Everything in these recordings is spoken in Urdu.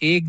1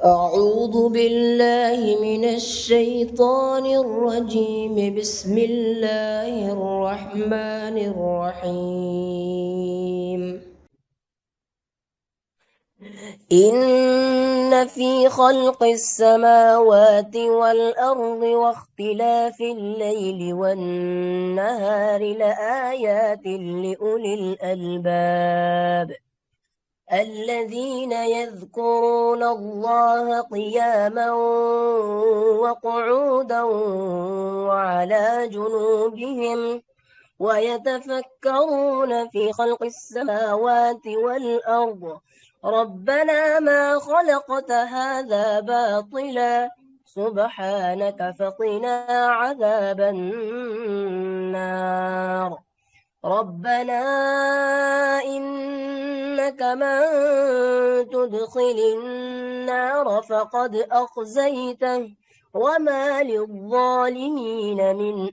أعوذ بالله من الشيطان الرجيم بسم الله الرحمن الرحيم إن في خلق السماوات والأرض واختلاف الليل والنهار لآيات لأولي الألباب الذين يذكرون الله قياما وقعودا وعلى جنوبهم ويتفكرون في خلق السماوات والأرض ربنا ما خلقت هذا باطلا سبحانك فقنا عذاب النار ربنا إنك من تدخل النار فقد أخزيته وما للظالمين من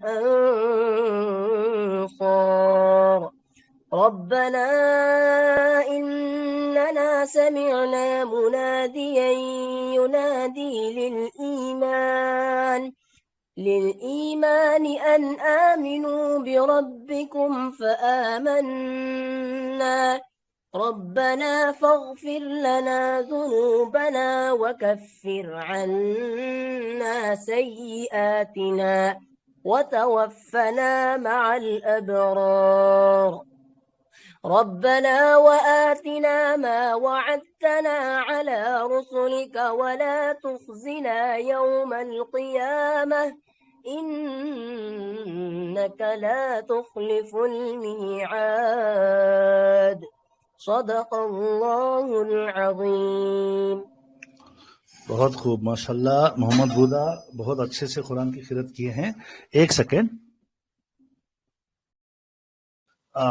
أنصار ربنا إننا سمعنا مناديا ينادي للإيمان أن آمنوا بربكم فآمنا ربنا فاغفر لنا ذنوبنا وكفر عنا سيئاتنا وتوفنا مع الأبرار ربنا وآتنا ما وعدتنا على رسلك ولا تخزنا يوم القيامة إنك لا تخلف الميعاد صدق الله العظيم. بہت خوب، ماشاءاللہ محمد بودا بہت اچھے سے قرآن کی قرأت کیے ہیں۔ ایک سیکنڈ،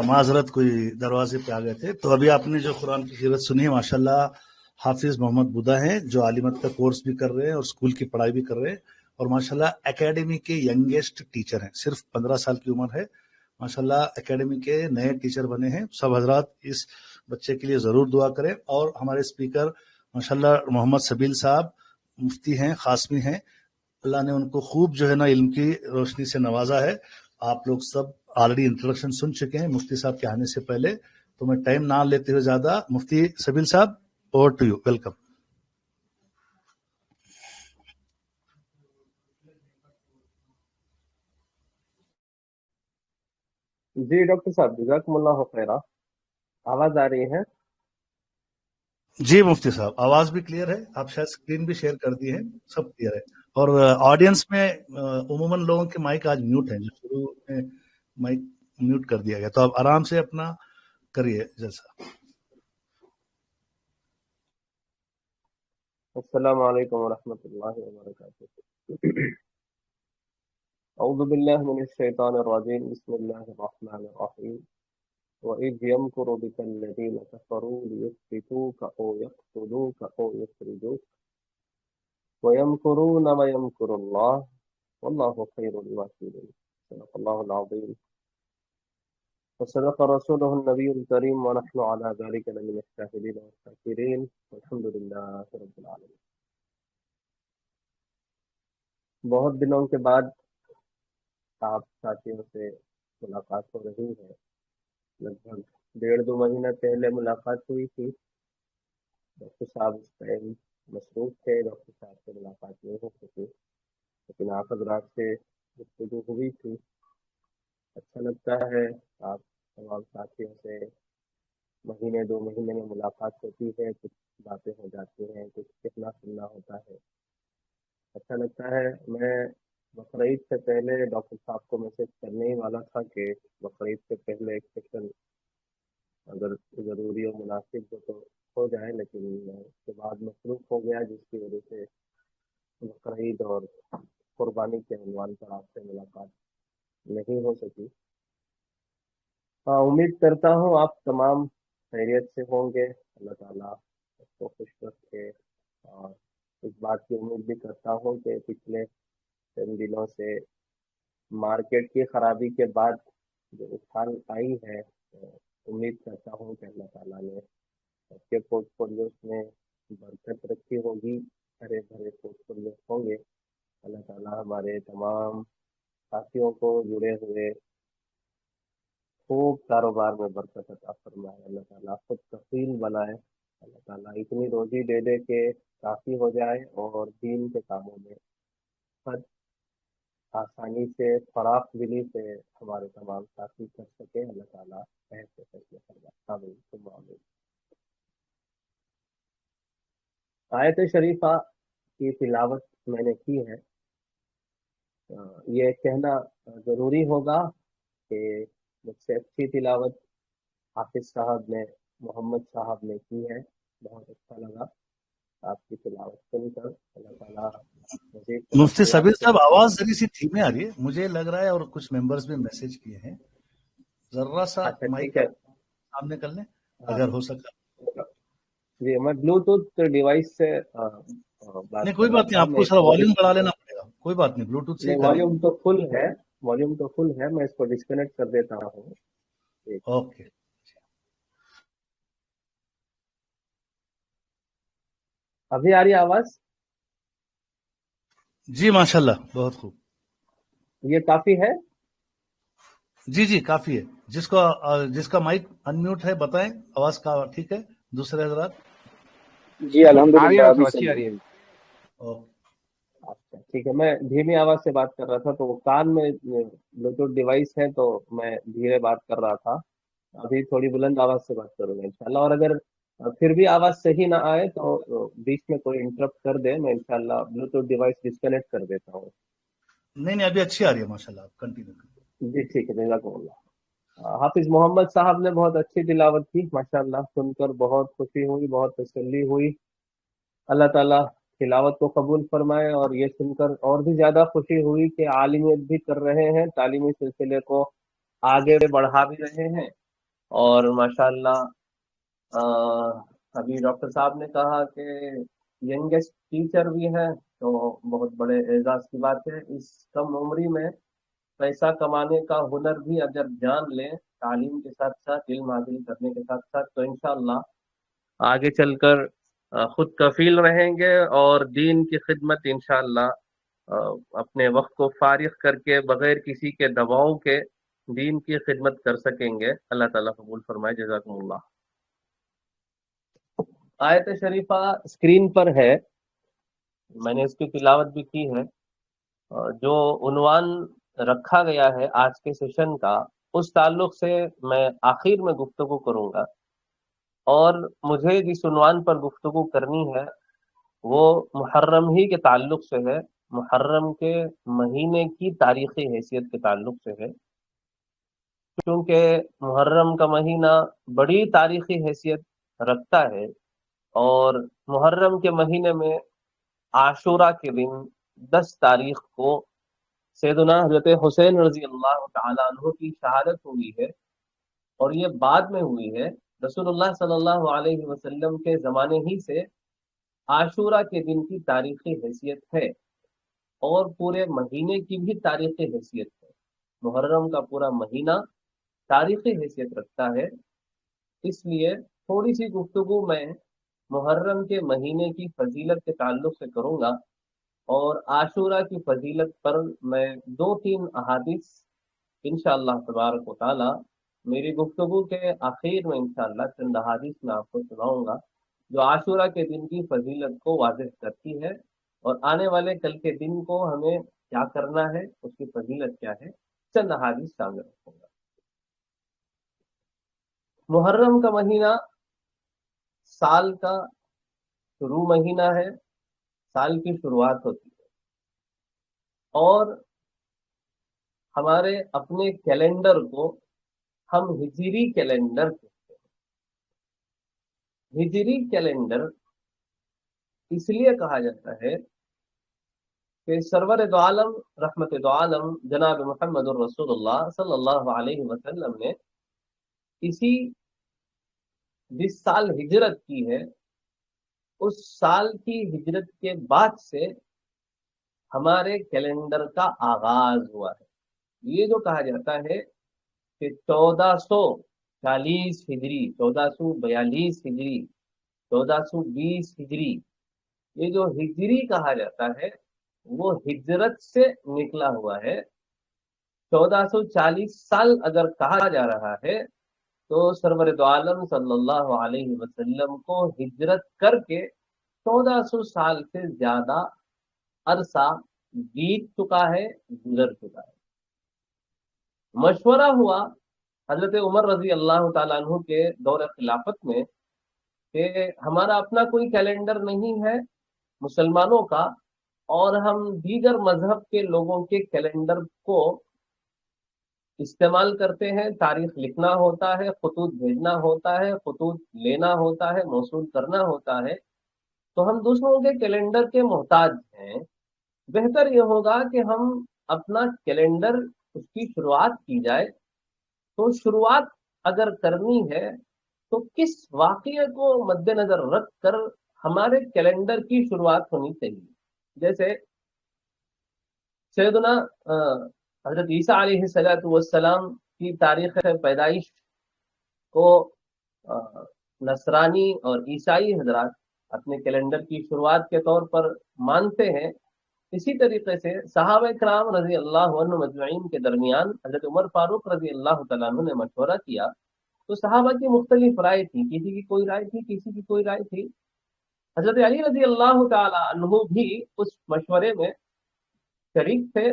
معذرت، کوئی دروازے پہ آ گئے تھے۔ تو ابھی آپ نے جو قرآن کی قرأت سنی ہے، ماشاءاللہ حافظ محمد بودا ہیں، جو عالمت کا کورس بھی کر رہے ہیں اور اسکول کی پڑھائی بھی کر رہے ہیں، اور ماشاءاللہ اکیڈمی کے ینگیسٹ ٹیچر ہیں، صرف 15 سال کی عمر ہے۔ ماشاءاللہ اکیڈمی کے نئے ٹیچر بنے ہیں۔ سب حضرات اس بچے کے لیے ضرور دعا کریں۔ اور ہمارے اسپیکر ماشاءاللہ محمد سبیل صاحب مفتی ہیں، قاسمی ہیں، اللہ نے ان کو خوب جو ہے نا علم کی روشنی سے نوازا ہے۔ آپ لوگ سب آلریڈی انٹروڈکشن سن چکے ہیں مفتی صاحب کے آنے سے پہلے، تو میں ٹائم نہ لیتے ہوئے زیادہ، مفتی سبیل صاحب اوور ٹو یو، ویلکم۔ جی ڈاکٹر صاحب جزاکم اللہ خیرہ، آواز آ رہی ہے؟ جی مفتی صاحب آواز بھی کلیئر ہے، آپ شاید اسکرین بھی شیئر کر دی ہے، سب کلیئر ہے۔ اور آڈینس میں عموماً لوگوں کے مائک آج میوٹ ہیں، جو شروع میں مائک میوٹ کر دیا گیا، تو آپ آرام سے اپنا کریے جیسا۔ السلام علیکم ورحمۃ اللہ وبرکاتہ۔ اعوذ باللہ من الشیطان الرجیم، بسم اللہ الرحمن الرحیم۔ وَإِذْ يَمْكُرُ بِكَ الَّذِينَ كَفَرُوا لِيُثْبِتُوكَ أَوْ يَقْتُلُوكَ أَوْ يُخْرِجُوكَ وَيَمْكُرُونَ وَيَمْكُرُ اللَّهُ وَاللَّهُ خَيْرُ الْمَاكِرِينَ۔ صدق اللہ العظیم وصدق رسوله النبی الکریم ونحن على ذلك لمن الشاہدین والشاکرین والحمد للہ رب العالمین۔ بہت دنوں کے بعد آپ ساتھیوں سے ملاقات ہو رہی ہے۔ لگ بھگ 1.5-2 مہینہ پہلے ملاقات ہوئی تھی، ڈاکٹر صاحب اس ٹائم مصروف تھے، ڈاکٹر صاحب سے ملاقات نہیں ہو سکی، لیکن آپ حضرات سے گفتگو ہوئی تھی۔ اچھا لگتا ہے، آپ تمام ساتھیوں سے مہینے 2 مہینے میں ملاقات ہوتی ہے، کچھ باتیں ہو جاتی ہیں، کچھ سیکھنا سننا ہوتا ہے، اچھا لگتا ہے۔ میں بقرعید سے پہلے ڈاکٹر صاحب کو میسج کرنے ہی والا تھا کہ بقرعید سے پہلے ایک سیشن اگر ضروری و مناسب ہو تو ہو جائے، لیکن اس کے بعد مصروف ہو گیا، جس کی وجہ سے بقرعید اور قربانی کے عنوان پر آپ سے ملاقات نہیں ہو سکی۔ امید کرتا ہوں آپ تمام خیریت سے ہوں گے، اللہ تعالیٰ آپ کو خوش رکھے، اور اس بات کی امید بھی کرتا ہوں کہ پچھلے چند دنوں سے مارکیٹ کی خرابی کے بعد جو اچھال آئی ہے، امید کرتا ہوں کہ اللہ تعالیٰ نے آپ کے پورٹ فولیوز میں برکت رکھی ہوگی، ہرے بھرے پورٹ فولیو ہوں گے۔ اللہ تعالیٰ ہمارے تمام ساتھیوں کو جڑے ہوئے خوب کاروبار میں برکت عطا فرمائے، اللہ تعالیٰ خود کفیل بنائے، اللہ تعالیٰ اتنی روزی دے دے کہ کافی ہو جائے اور دین کے کاموں میں خود آسانی سے فراخ دلی سے ہمارے تمام ساتھی کر سکے، اللہ تعالیٰ ایسے فیصلے فرمائے، آمین ثم آمین۔ آیت شریفہ کی تلاوت میں نے کی ہے۔ یہ کہنا ضروری ہوگا کہ مجھ سے اچھی تلاوت حافظ صاحب نے، محمد صاحب نے کی ہے، بہت اچھا لگا آپ کی تلاوت سن کر۔ اللہ تعالیٰ مزید مفتی ترقیات سبیر سے صاحب آواز ذری سی دھیمی آ رہی ہے مجھے لگ رہا ہے، اور کچھ ممبرز بھی میسج کیے ہیں، ذرا سا اچھا مائک ٹھیک ہے، سامنے کر لیں ہاں اگر ہو سکا۔ جی، میں بلوٹوتھ ڈیوائس سے بات نہیں کر کوئی رہا بات نہیں، تھا، آپ میں کو اس سر کو والیوم بڑھا لینا پڑے گا، کوئی بات نہیں، بلوٹوتھ سے ہی نہیں، کر لیں۔ والیوم تو فل ہے، میں اس کو ڈسکنیکٹ کر دیتا ہوں۔ اوکے، ابھی آ رہی ہے آواز؟ جی ماشاءاللہ بہت خوب، یہ کافی ہے؟ جی جی کافی ہے۔ جس کا مائک ان میوٹ ہے بتائیں، آواز کا ٹھیک ہے؟ دوسرے حضرات؟ جی الحمدللہ آ رہی ابھی ہے، اچھی صحیح آ ہے۔ رہی ہے۔ اوکے، اچھا ٹھیک ہے، میں دھیمی آواز سے بات کر رہا تھا، تو وہ کان میں بلوٹوتھ ڈیوائس ہے تو میں دھیرے بات کر رہا تھا۔ ابھی تھوڑی بلند آواز سے بات کروں گا انشاءاللہ، اور اگر پھر بھی آواز صحیح نہ آئے تو بیچ میں کوئی انٹرپٹ کر دے، میں انشاءاللہ بلوٹوتھ ڈیوائس ڈسکنیکٹ کر دیتا ہوں۔ نہیں ابھی اچھی آ رہی ہے ماشاءاللہ، آپ کنٹینیو کریں۔ جی ٹھیک ہے، جزاکم اللہ۔ حافظ محمد صاحب نے بہت اچھی تلاوت کی، ماشاءاللہ سن کر بہت خوشی ہوئی، بہت تسلی ہوئی۔ اللہ تعالیٰ تلاوت کو قبول فرمائے، اور یہ سن کر اور بھی زیادہ خوشی ہوئی کہ عالمیت بھی کر رہے ہیں، تعلیمی سلسلے کو آگے بڑھا بھی رہے ہیں، اور ماشاءاللہ ابھی ڈاکٹر صاحب نے کہا کہ ینگسٹ ٹیچر بھی ہیں، تو بہت بڑے اعزاز کی بات ہے۔ اس کم عمری میں پیسہ کمانے کا ہنر بھی اگر جان لیں، تعلیم کے ساتھ ساتھ، علم حاصل کرنے کے ساتھ ساتھ، تو انشاءاللہ آگے چل کر خود کفیل رہیں گے، اور دین کی خدمت انشاءاللہ اپنے وقت کو فارغ کر کے بغیر کسی کے دباؤ کے دین کی خدمت کر سکیں گے۔ اللہ تعالیٰ قبول فرمائے، جزاکم اللہ۔ آیت شریفہ اسکرین پر ہے، میں نے اس کی تلاوت بھی کی ہے۔ جو عنوان رکھا گیا ہے آج کے سیشن کا، اس تعلق سے میں آخر میں گفتگو کروں گا، اور مجھے جس عنوان پر گفتگو کرنی ہے وہ محرم ہی کے تعلق سے ہے، محرم کے مہینے کی تاریخی حیثیت کے تعلق سے ہے، کیونکہ محرم کا مہینہ بڑی تاریخی حیثیت رکھتا ہے، اور محرم کے مہینے میں عاشورہ کے دن 10 تاریخ کو سیدنا حضرت حسین رضی اللہ تعالیٰ عنہ کی شہادت ہوئی ہے، اور یہ بعد میں ہوئی ہے۔ رسول اللہ صلی اللہ علیہ وسلم کے زمانے ہی سے عاشورہ کے دن کی تاریخی حیثیت ہے، اور پورے مہینے کی بھی تاریخی حیثیت ہے۔ محرم کا پورا مہینہ تاریخی حیثیت رکھتا ہے، اس لیے تھوڑی سی گفتگو میں محرم کے مہینے کی فضیلت کے تعلق سے کروں گا، اور عاشورہ کی فضیلت پر میں 2-3 احادیث انشاءاللہ تبارک و تعالی میری گفتگو کے آخر میں انشاءاللہ چند احادیث میں آپ کو سناؤں گا، جو عاشورہ کے دن کی فضیلت کو واضح کرتی ہے، اور آنے والے کل کے دن کو ہمیں کیا کرنا ہے، اس کی فضیلت کیا ہے، چند احادیث سامنے رکھوں گا۔ محرم کا مہینہ سال کا شروع مہینہ ہے، سال کی شروعات ہوتی ہے، اور ہمارے اپنے کیلنڈر کو ہم ہجری کیلنڈر کہتے ہیں۔ ہجری کیلنڈر اس لیے کہا جاتا ہے کہ سرور دو عالم رحمت دو عالم جناب محمد الرسول اللہ صلی اللہ علیہ وسلم نے اسی جس سال ہجرت کی ہے اس سال کی ہجرت کے بعد سے ہمارے کیلنڈر کا آغاز ہوا ہے۔ یہ جو کہا جاتا ہے کہ 1440 ہجری، 1442 ہجری، 1420 ہجری، یہ جو ہجری کہا جاتا ہے وہ ہجرت سے نکلا ہوا ہے۔ 1440 سال اگر کہا جا رہا ہے تو سرور دو عالم صلی اللہ علیہ وسلم کو ہجرت کر کے 1400 سال سے زیادہ عرصہ بیت چکا ہے، گزر چکا ہے۔ مشورہ ہوا حضرت عمر رضی اللہ تعالیٰ عنہ کے دور خلافت میں کہ ہمارا اپنا کوئی کیلنڈر نہیں ہے مسلمانوں کا، اور ہم دیگر مذہب کے لوگوں کے کیلنڈر کو استعمال کرتے ہیں۔ تاریخ لکھنا ہوتا ہے، خطوط بھیجنا ہوتا ہے، خطوط لینا ہوتا ہے، موصول کرنا ہوتا ہے، تو ہم دوسروں کے کیلنڈر کے محتاج ہیں۔ بہتر یہ ہوگا کہ ہم اپنا کیلنڈر اس کی شروعات کی جائے۔ تو شروعات اگر کرنی ہے تو کس واقعے کو مد نظر رکھ کر ہمارے کیلنڈر کی شروعات ہونی چاہیے؟ جیسے سیدنا حضرت عیسیٰ علیہ السلام کی تاریخ پیدائش کو نصرانی اور عیسائی حضرات اپنے کیلنڈر کی شروعات کے طور پر مانتے ہیں۔ اسی طریقے سے صحابہ کرام رضی اللہ عنہ مجمعین کے درمیان حضرت عمر فاروق رضی اللہ تعالیٰ عنہ نے مشورہ کیا تو صحابہ کی مختلف رائے تھی، کسی کی کوئی رائے تھی، کسی کی کوئی رائے تھی۔ حضرت علی رضی اللہ تعالیٰ عنہ بھی اس مشورے میں شریک تھے،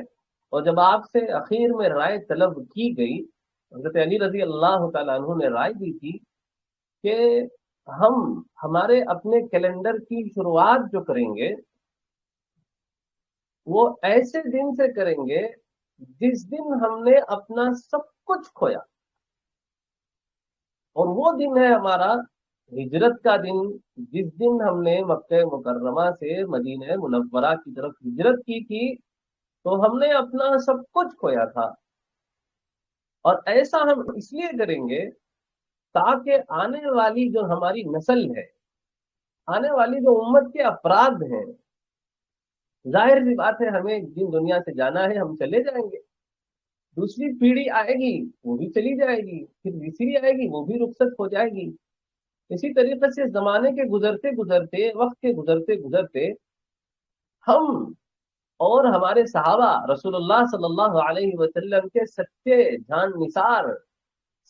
اور جب آپ سے اخیر میں رائے طلب کی گئی، حضرت علی رضی اللہ تعالیٰ عنہ نے رائے دی تھی کہ ہم ہمارے اپنے کیلنڈر کی شروعات جو کریں گے وہ ایسے دن سے کریں گے جس دن ہم نے اپنا سب کچھ کھویا، اور وہ دن ہے ہمارا ہجرت کا دن، جس دن ہم نے مکہ مکرمہ سے مدینہ منورہ کی طرف ہجرت کی تھی تو ہم نے اپنا سب کچھ کھویا تھا۔ اور ایسا ہم اس لیے کریں گے تاکہ آنے والی جو ہماری نسل ہے، آنے والی جو امت کے افراد ہیں، ظاہر سی بات ہے ہمیں جن دنیا سے جانا ہے ہم چلے جائیں گے، دوسری پیڑھی آئے گی وہ بھی چلی جائے گی، پھر تیسری آئے گی وہ بھی رخصت ہو جائے گی۔ اسی طریقے سے زمانے کے گزرتے گزرتے، وقت کے گزرتے گزرتے، ہم اور ہمارے صحابہ رسول اللہ صلی اللہ علیہ وسلم کے سچے جان نثار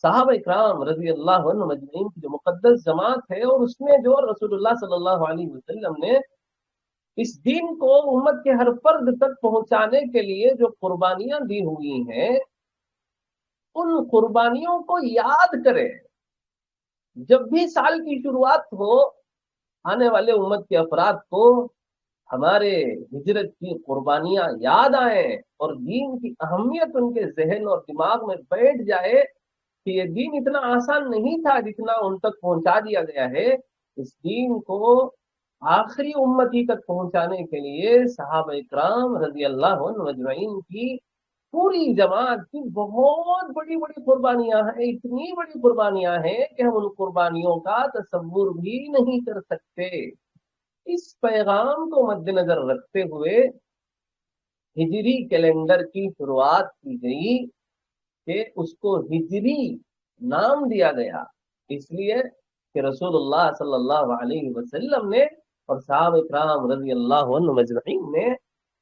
صحابہ اکرام رضی اللہ عنہ مجمعین کی جو مقدس جماعت ہے، اور اس میں جو رسول اللہ صلی اللہ علیہ وسلم نے اس دین کو امت کے ہر فرد تک پہنچانے کے لیے جو قربانیاں دی ہوئی ہیں، ان قربانیوں کو یاد کرے۔ جب بھی سال کی شروعات ہو، آنے والے امت کے افراد کو ہمارے ہجرت کی قربانیاں یاد آئیں اور دین کی اہمیت ان کے ذہن اور دماغ میں بیٹھ جائے کہ یہ دین اتنا آسان نہیں تھا جتنا ان تک پہنچا دیا گیا ہے۔ اس دین کو آخری امتی تک پہنچانے کے لیے صحابہ اکرام رضی اللہ عنہ مجمعین کی پوری جماعت کی بہت بڑی بڑی قربانیاں ہیں، اتنی بڑی قربانیاں ہیں کہ ہم ان قربانیوں کا تصور بھی نہیں کر سکتے۔ اس پیغام کو مد نظر رکھتے ہوئے ہجری کیلنڈر کی شروعات کی گئی کہ اس کو ہجری نام دیا گیا، اس لیے کہ رسول اللہ صلی اللہ علیہ وسلم نے اور صحابہ اکرام رضی اللہ عنہ مجمعین نے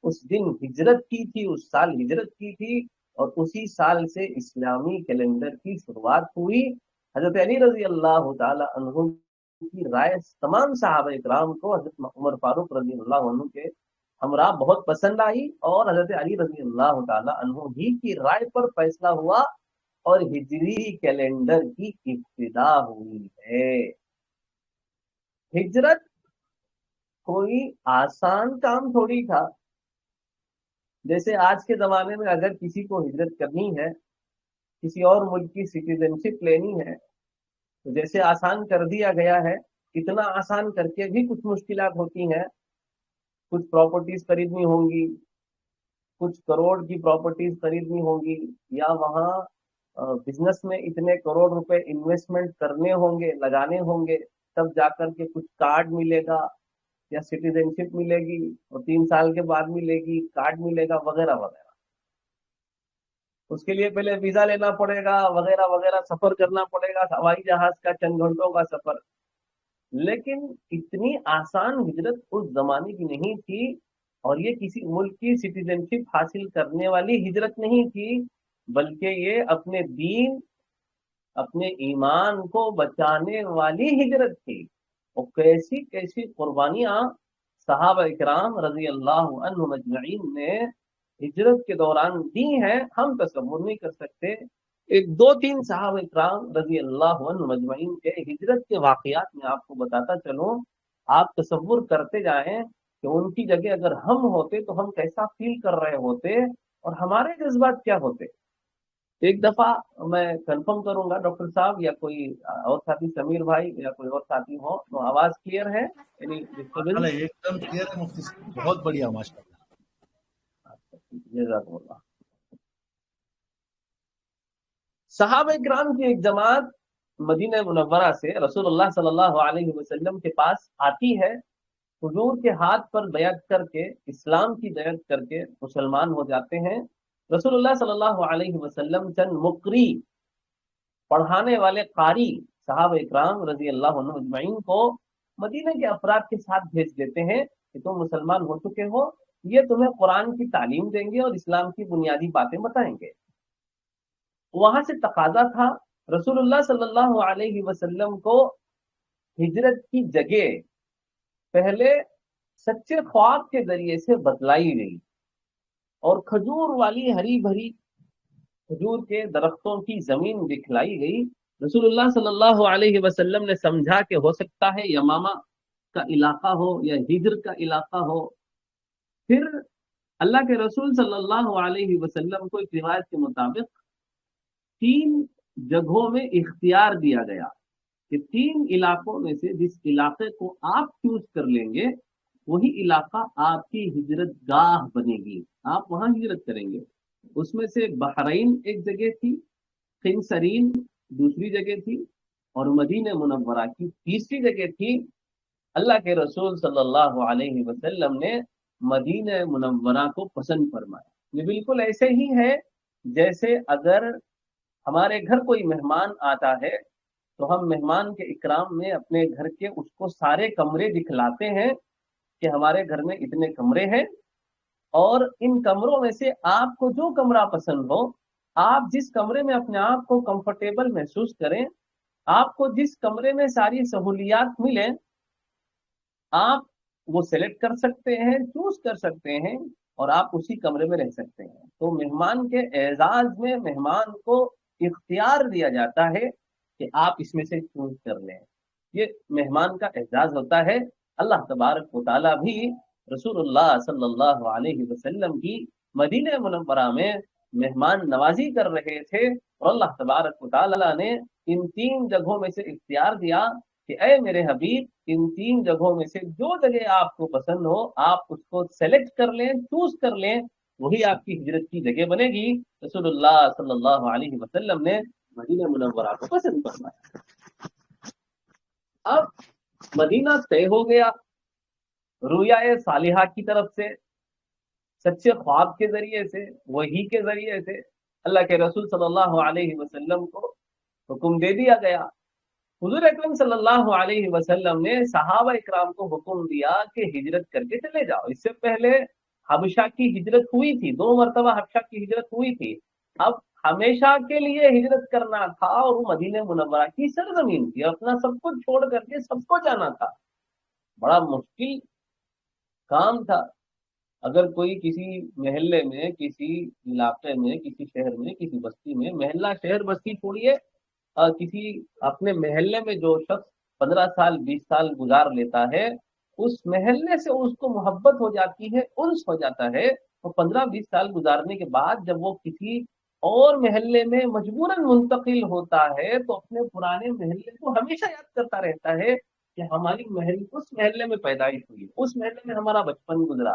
اس دن ہجرت کی تھی، اس سال ہجرت کی تھی، اور اسی سال سے اسلامی کیلنڈر کی شروعات ہوئی۔ حضرت علی رضی اللہ تعالی عنہ کی رائے تمام صحابہ اکرام کو حضرت عمر فاروق رضی اللہ عنہ کے ہمراہ بہت پسند آئی، اور حضرت علی رضی اللہ تعالی عنہ ہی کی رائے پر فیصلہ ہوا اور ہجری کیلنڈر کی ابتدا ہوئی ہے۔ ہجرت کوئی آسان کام تھوڑی تھا. جیسے آج کے زمانے میں اگر کسی کو ہجرت کرنی ہے، کسی اور ملک کی سٹیزن شپ لینی ہے، تو جیسے آسان کر دیا گیا ہے، اتنا آسان کر کے بھی کچھ مشکلات ہوتی ہیں. کچھ پراپرٹیز خریدنی ہوں گی، کچھ کروڑ کی پراپرٹیز خریدنی ہوں گی، یا وہاں بزنس میں اتنے کروڑ روپے انویسٹمنٹ کرنے ہوں گے، لگانے ہوں گے، تب جا کر کے کچھ کارڈ ملے گا یا سٹیزن شپ ملے گی، اور 3 سال کے بعد ملے گی، کارڈ ملے گا، وغیرہ وغیرہ. اس کے لیے پہلے ویزا لینا پڑے گا، وغیرہ وغیرہ، سفر کرنا پڑے گا، ہوائی جہاز کا چند گھنٹوں کا سفر. لیکن اتنی آسان ہجرت اس زمانے کی نہیں تھی، اور یہ کسی ملک کی سٹیزن شپ حاصل کرنے والی ہجرت نہیں تھی، بلکہ یہ اپنے دین، اپنے ایمان کو بچانے والی ہجرت تھی. اور کیسی کیسی قربانیاں صحابہ اکرام رضی اللہ عنہم اجمعین نے ہجرت کے دوران دی ہیں، ہم تصور نہیں کر سکتے. 2-3 صحابہ اکرام رضی اللہ عنہم اجمعین کے ہجرت کے واقعات میں آپ کو بتاتا چلوں، آپ تصور کرتے جائیں کہ ان کی جگہ اگر ہم ہوتے تو ہم کیسا فیل کر رہے ہوتے اور ہمارے جذبات کیا ہوتے. ایک دفعہ میں کنفرم کروں گا ڈاکٹر صاحب یا کوئی اور ساتھی، سمیر بھائی یا کوئی اور ساتھی ہو تو آواز کلیئر ہے؟ یعنی ڈسٹربنس؟ ایک دم کلیئر ہے مفتی صاحب، بہت بڑھیا ماشاء اللہ. جزاکم اللہ. صحابہ کرام کی ایک جماعت مدینہ منورہ سے رسول اللہ صلی اللہ علیہ وسلم کے پاس آتی ہے، حضور کے ہاتھ پر بیعت کر کے، اسلام کی بیعت کر کے مسلمان ہو جاتے ہیں. رسول اللہ صلی اللہ علیہ وسلم چند مقری، پڑھانے والے قاری صحابہ اکرام رضی اللہ عنہ اجمعین کو مدینہ کے افراد کے ساتھ بھیج دیتے ہیں کہ تم مسلمان ہو چکے ہو، یہ تمہیں قرآن کی تعلیم دیں گے اور اسلام کی بنیادی باتیں بتائیں گے. وہاں سے تقاضا تھا رسول اللہ صلی اللہ علیہ وسلم کو ہجرت کی جگہ پہلے سچے خواب کے ذریعے سے بتلائی گئی، اور کھجور والی ہری بھری کھجور کے درختوں کی زمین دکھلائی گئی. رسول اللہ صلی اللہ علیہ وسلم نے سمجھا کہ ہو سکتا ہے یمامہ کا علاقہ ہو یا ہجر کا علاقہ ہو. پھر اللہ کے رسول صلی اللہ علیہ وسلم کو ایک روایت کے مطابق 3 جگہوں میں اختیار دیا گیا کہ 3 علاقوں میں سے جس علاقے کو آپ چوز کر لیں گے وہی علاقہ آپ کی ہجرت گاہ بنے گی، آپ وہاں ہجرت کریں گے. اس میں سے بحرین ایک جگہ تھی، خنسرین دوسری جگہ تھی، اور مدینہ منورہ کی تیسری جگہ تھی. اللہ کے رسول صلی اللہ علیہ وسلم نے مدینہ منورہ کو پسند فرمایا. یہ بالکل ایسے ہی ہے جیسے اگر ہمارے گھر کوئی مہمان آتا ہے تو ہم مہمان کے اکرام میں اپنے گھر کے اس کو سارے کمرے دکھلاتے ہیں کہ ہمارے گھر میں اتنے کمرے ہیں، اور ان کمروں میں سے آپ کو جو کمرہ پسند ہو، آپ جس کمرے میں اپنے آپ کو کمفرٹیبل محسوس کریں، آپ کو جس کمرے میں ساری سہولیات ملیں، آپ وہ سلیکٹ کر سکتے ہیں، چوز کر سکتے ہیں، اور آپ اسی کمرے میں رہ سکتے ہیں. تو مہمان کے اعزاز میں مہمان کو اختیار دیا جاتا ہے کہ آپ اس میں سے چوز کر لیں. یہ مہمان کا اعزاز ہوتا ہے. اللہ تبارک و تعالیٰ بھی رسول اللہ صلی اللہ علیہ وسلم کی مدینہ منورہ میں مہمان نوازی کر رہے تھے، اور اللہ تبارک و تعالیٰ نے ان 3 جگہوں میں سے اختیار دیا کہ اے میرے حبیب، ان 3 جگہوں میں سے جو جگہ آپ کو پسند ہو آپ اس کو سلیکٹ کر لیں، چوز کر لیں، وہی آپ کی ہجرت کی جگہ بنے گی. رسول اللہ صلی اللہ علیہ وسلم نے مدینہ منورہ کو پسند فرمایا. اب مدینہ طے ہو گیا، رویا صالحہ کی طرف سے، سچے خواب کے ذریعے سے، وحی کے ذریعے سے اللہ کے رسول صلی اللہ علیہ وسلم کو حکم دے دیا گیا. حضور اکرم صلی اللہ علیہ وسلم نے صحابہ اکرام کو حکم دیا کہ ہجرت کر کے چلے جاؤ. اس سے پہلے حبشہ کی ہجرت ہوئی تھی، 2 مرتبہ حبشہ کی ہجرت ہوئی تھی. اب ہمیشہ کے لیے ہجرت کرنا تھا، اور وہ مدینہ منورہ کی سرزمین تھی، اپنا سب کچھ چھوڑ کر کے سب کو جانا تھا. بڑا مشکل کام تھا. اگر کوئی کسی محلے میں، کسی علاقے میں، کسی شہر میں، کسی بستی میں، محلہ شہر بستی چھوڑیے، کسی اپنے محلے میں جو شخص 15 سال 20 سال گزار لیتا ہے، اس محلے سے اس کو محبت ہو جاتی ہے، انس ہو جاتا ہے. تو 15-20 سال گزارنے کے بعد جب وہ کسی اور محلے میں مجبوراً منتقل ہوتا ہے تو اپنے پرانے محلے کو ہمیشہ یاد کرتا رہتا ہے کہ ہماری اس محلے میں پیدائش ہوئی، اس محلے میں ہمارا بچپن گزرا،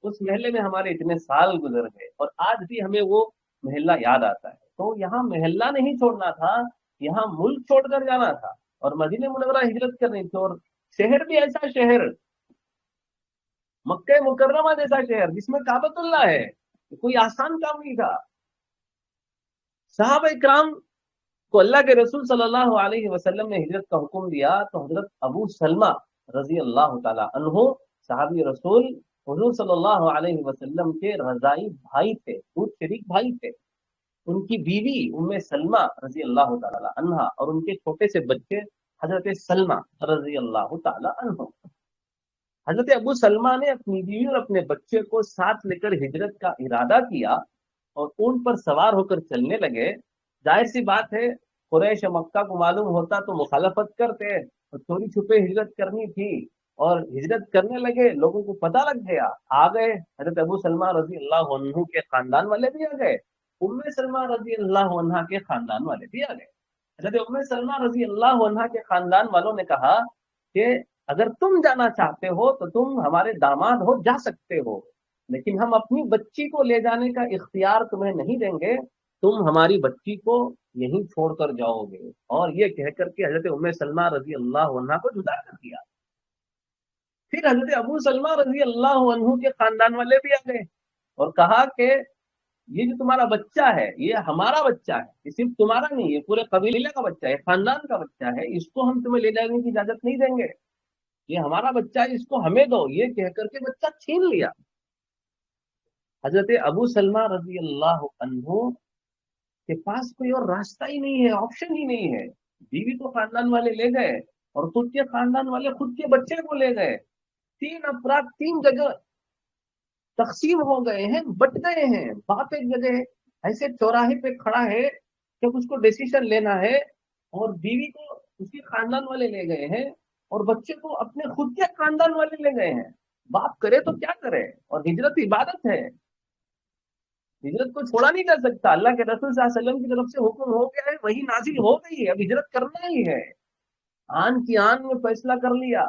اس محلے میں ہمارے اتنے سال گزر گئے، اور آج بھی ہمیں وہ محلہ یاد آتا ہے. تو یہاں محلہ نہیں چھوڑنا تھا، یہاں ملک چھوڑ کر جانا تھا، اور مدینہ منورہ ہجرت کرنی تھی. اور شہر بھی ایسا شہر، مکہ مکرمہ جیسا شہر جس میں کعبۃ اللہ ہے، کوئی آسان کام نہیں تھا. صحابہ اکرام کو اللہ کے رسول صلی اللہ علیہ وسلم نے ہجرت کا حکم دیا تو حضرت ابو سلمہ رضی اللہ تعالی عنہ صحابی رسول حضور صلی اللہ علیہ وسلم کے رضائی بھائی تھے، دودھ شریک بھائی تھے. ان کی بیوی ام سلمہ رضی اللہ تعالی عنہا اور ان کے چھوٹے سے بچے حضرت سلمہ رضی اللہ تعالی عنہ. حضرت ابو سلمہ نے اپنی بیوی اور اپنے بچے کو ساتھ لے کر ہجرت کا ارادہ کیا اور اونٹ پر سوار ہو کر چلنے لگے. ظاہر سی بات ہے قریش مکہ کو معلوم ہوتا تو مخالفت کرتے، اور چوری چھپے ہجرت کرنی تھی اور ہجرت کرنے لگے. لوگوں کو پتہ لگ گیا، آ گئے. حضرت ابو سلمہ رضی اللہ عنہ کے خاندان والے بھی آ گئے، ام سلمہ رضی اللہ عنہ کے خاندان والے بھی آ گئے. حضرت ام سلمہ رضی اللہ عنہ کے خاندان والوں نے کہا کہ اگر تم جانا چاہتے ہو تو تم ہمارے داماد ہو، جا سکتے ہو، لیکن ہم اپنی بچی کو لے جانے کا اختیار تمہیں نہیں دیں گے، تم ہماری بچی کو یہیں چھوڑ کر جاؤ گے. اور یہ کہہ کر کے حضرت ام سلمہ رضی اللہ عنہ کو جدا کر دیا. پھر حضرت ابو سلمہ رضی اللہ عنہ کے خاندان والے بھی آ گئے اور کہا کہ یہ جو تمہارا بچہ ہے یہ ہمارا بچہ ہے، یہ صرف تمہارا نہیں، یہ پورے قبیلے کا بچہ ہے، خاندان کا بچہ ہے، اس کو ہم تمہیں لے جانے کی اجازت نہیں دیں گے، یہ ہمارا بچہ ہے، اس کو ہمیں دو. یہ کہہ کر کے بچہ چھین لیا. حضرت ابو سلمہ رضی اللہ عنہ کے پاس کوئی اور راستہ ہی نہیں ہے، آپشن ہی نہیں ہے. بیوی کو خاندان والے لے گئے اور خود کے خاندان والے خود کے بچے کو لے گئے. 3 افراد 3 جگہ تقسیم ہو گئے ہیں، بٹ گئے ہیں. باپ ایک جگہ ایسے چوراہے پہ کھڑا ہے کہ اس کو ڈیسیشن لینا ہے، اور بیوی کو اس کے خاندان والے لے گئے ہیں اور بچے کو اپنے خود کے خاندان والے لے گئے ہیں. باپ کرے تو کیا کرے؟ اور ہجرت عبادت ہے، ہجرت کو چھوڑا نہیں جا سکتا. اللہ کے رسول صلی اللہ علیہ وسلم کی طرف سے حکم ہو گیا ہے، وہی نازل ہو گئی ہے، اب ہجرت کرنا ہی ہے. آن کی آن میں فیصلہ کر لیا.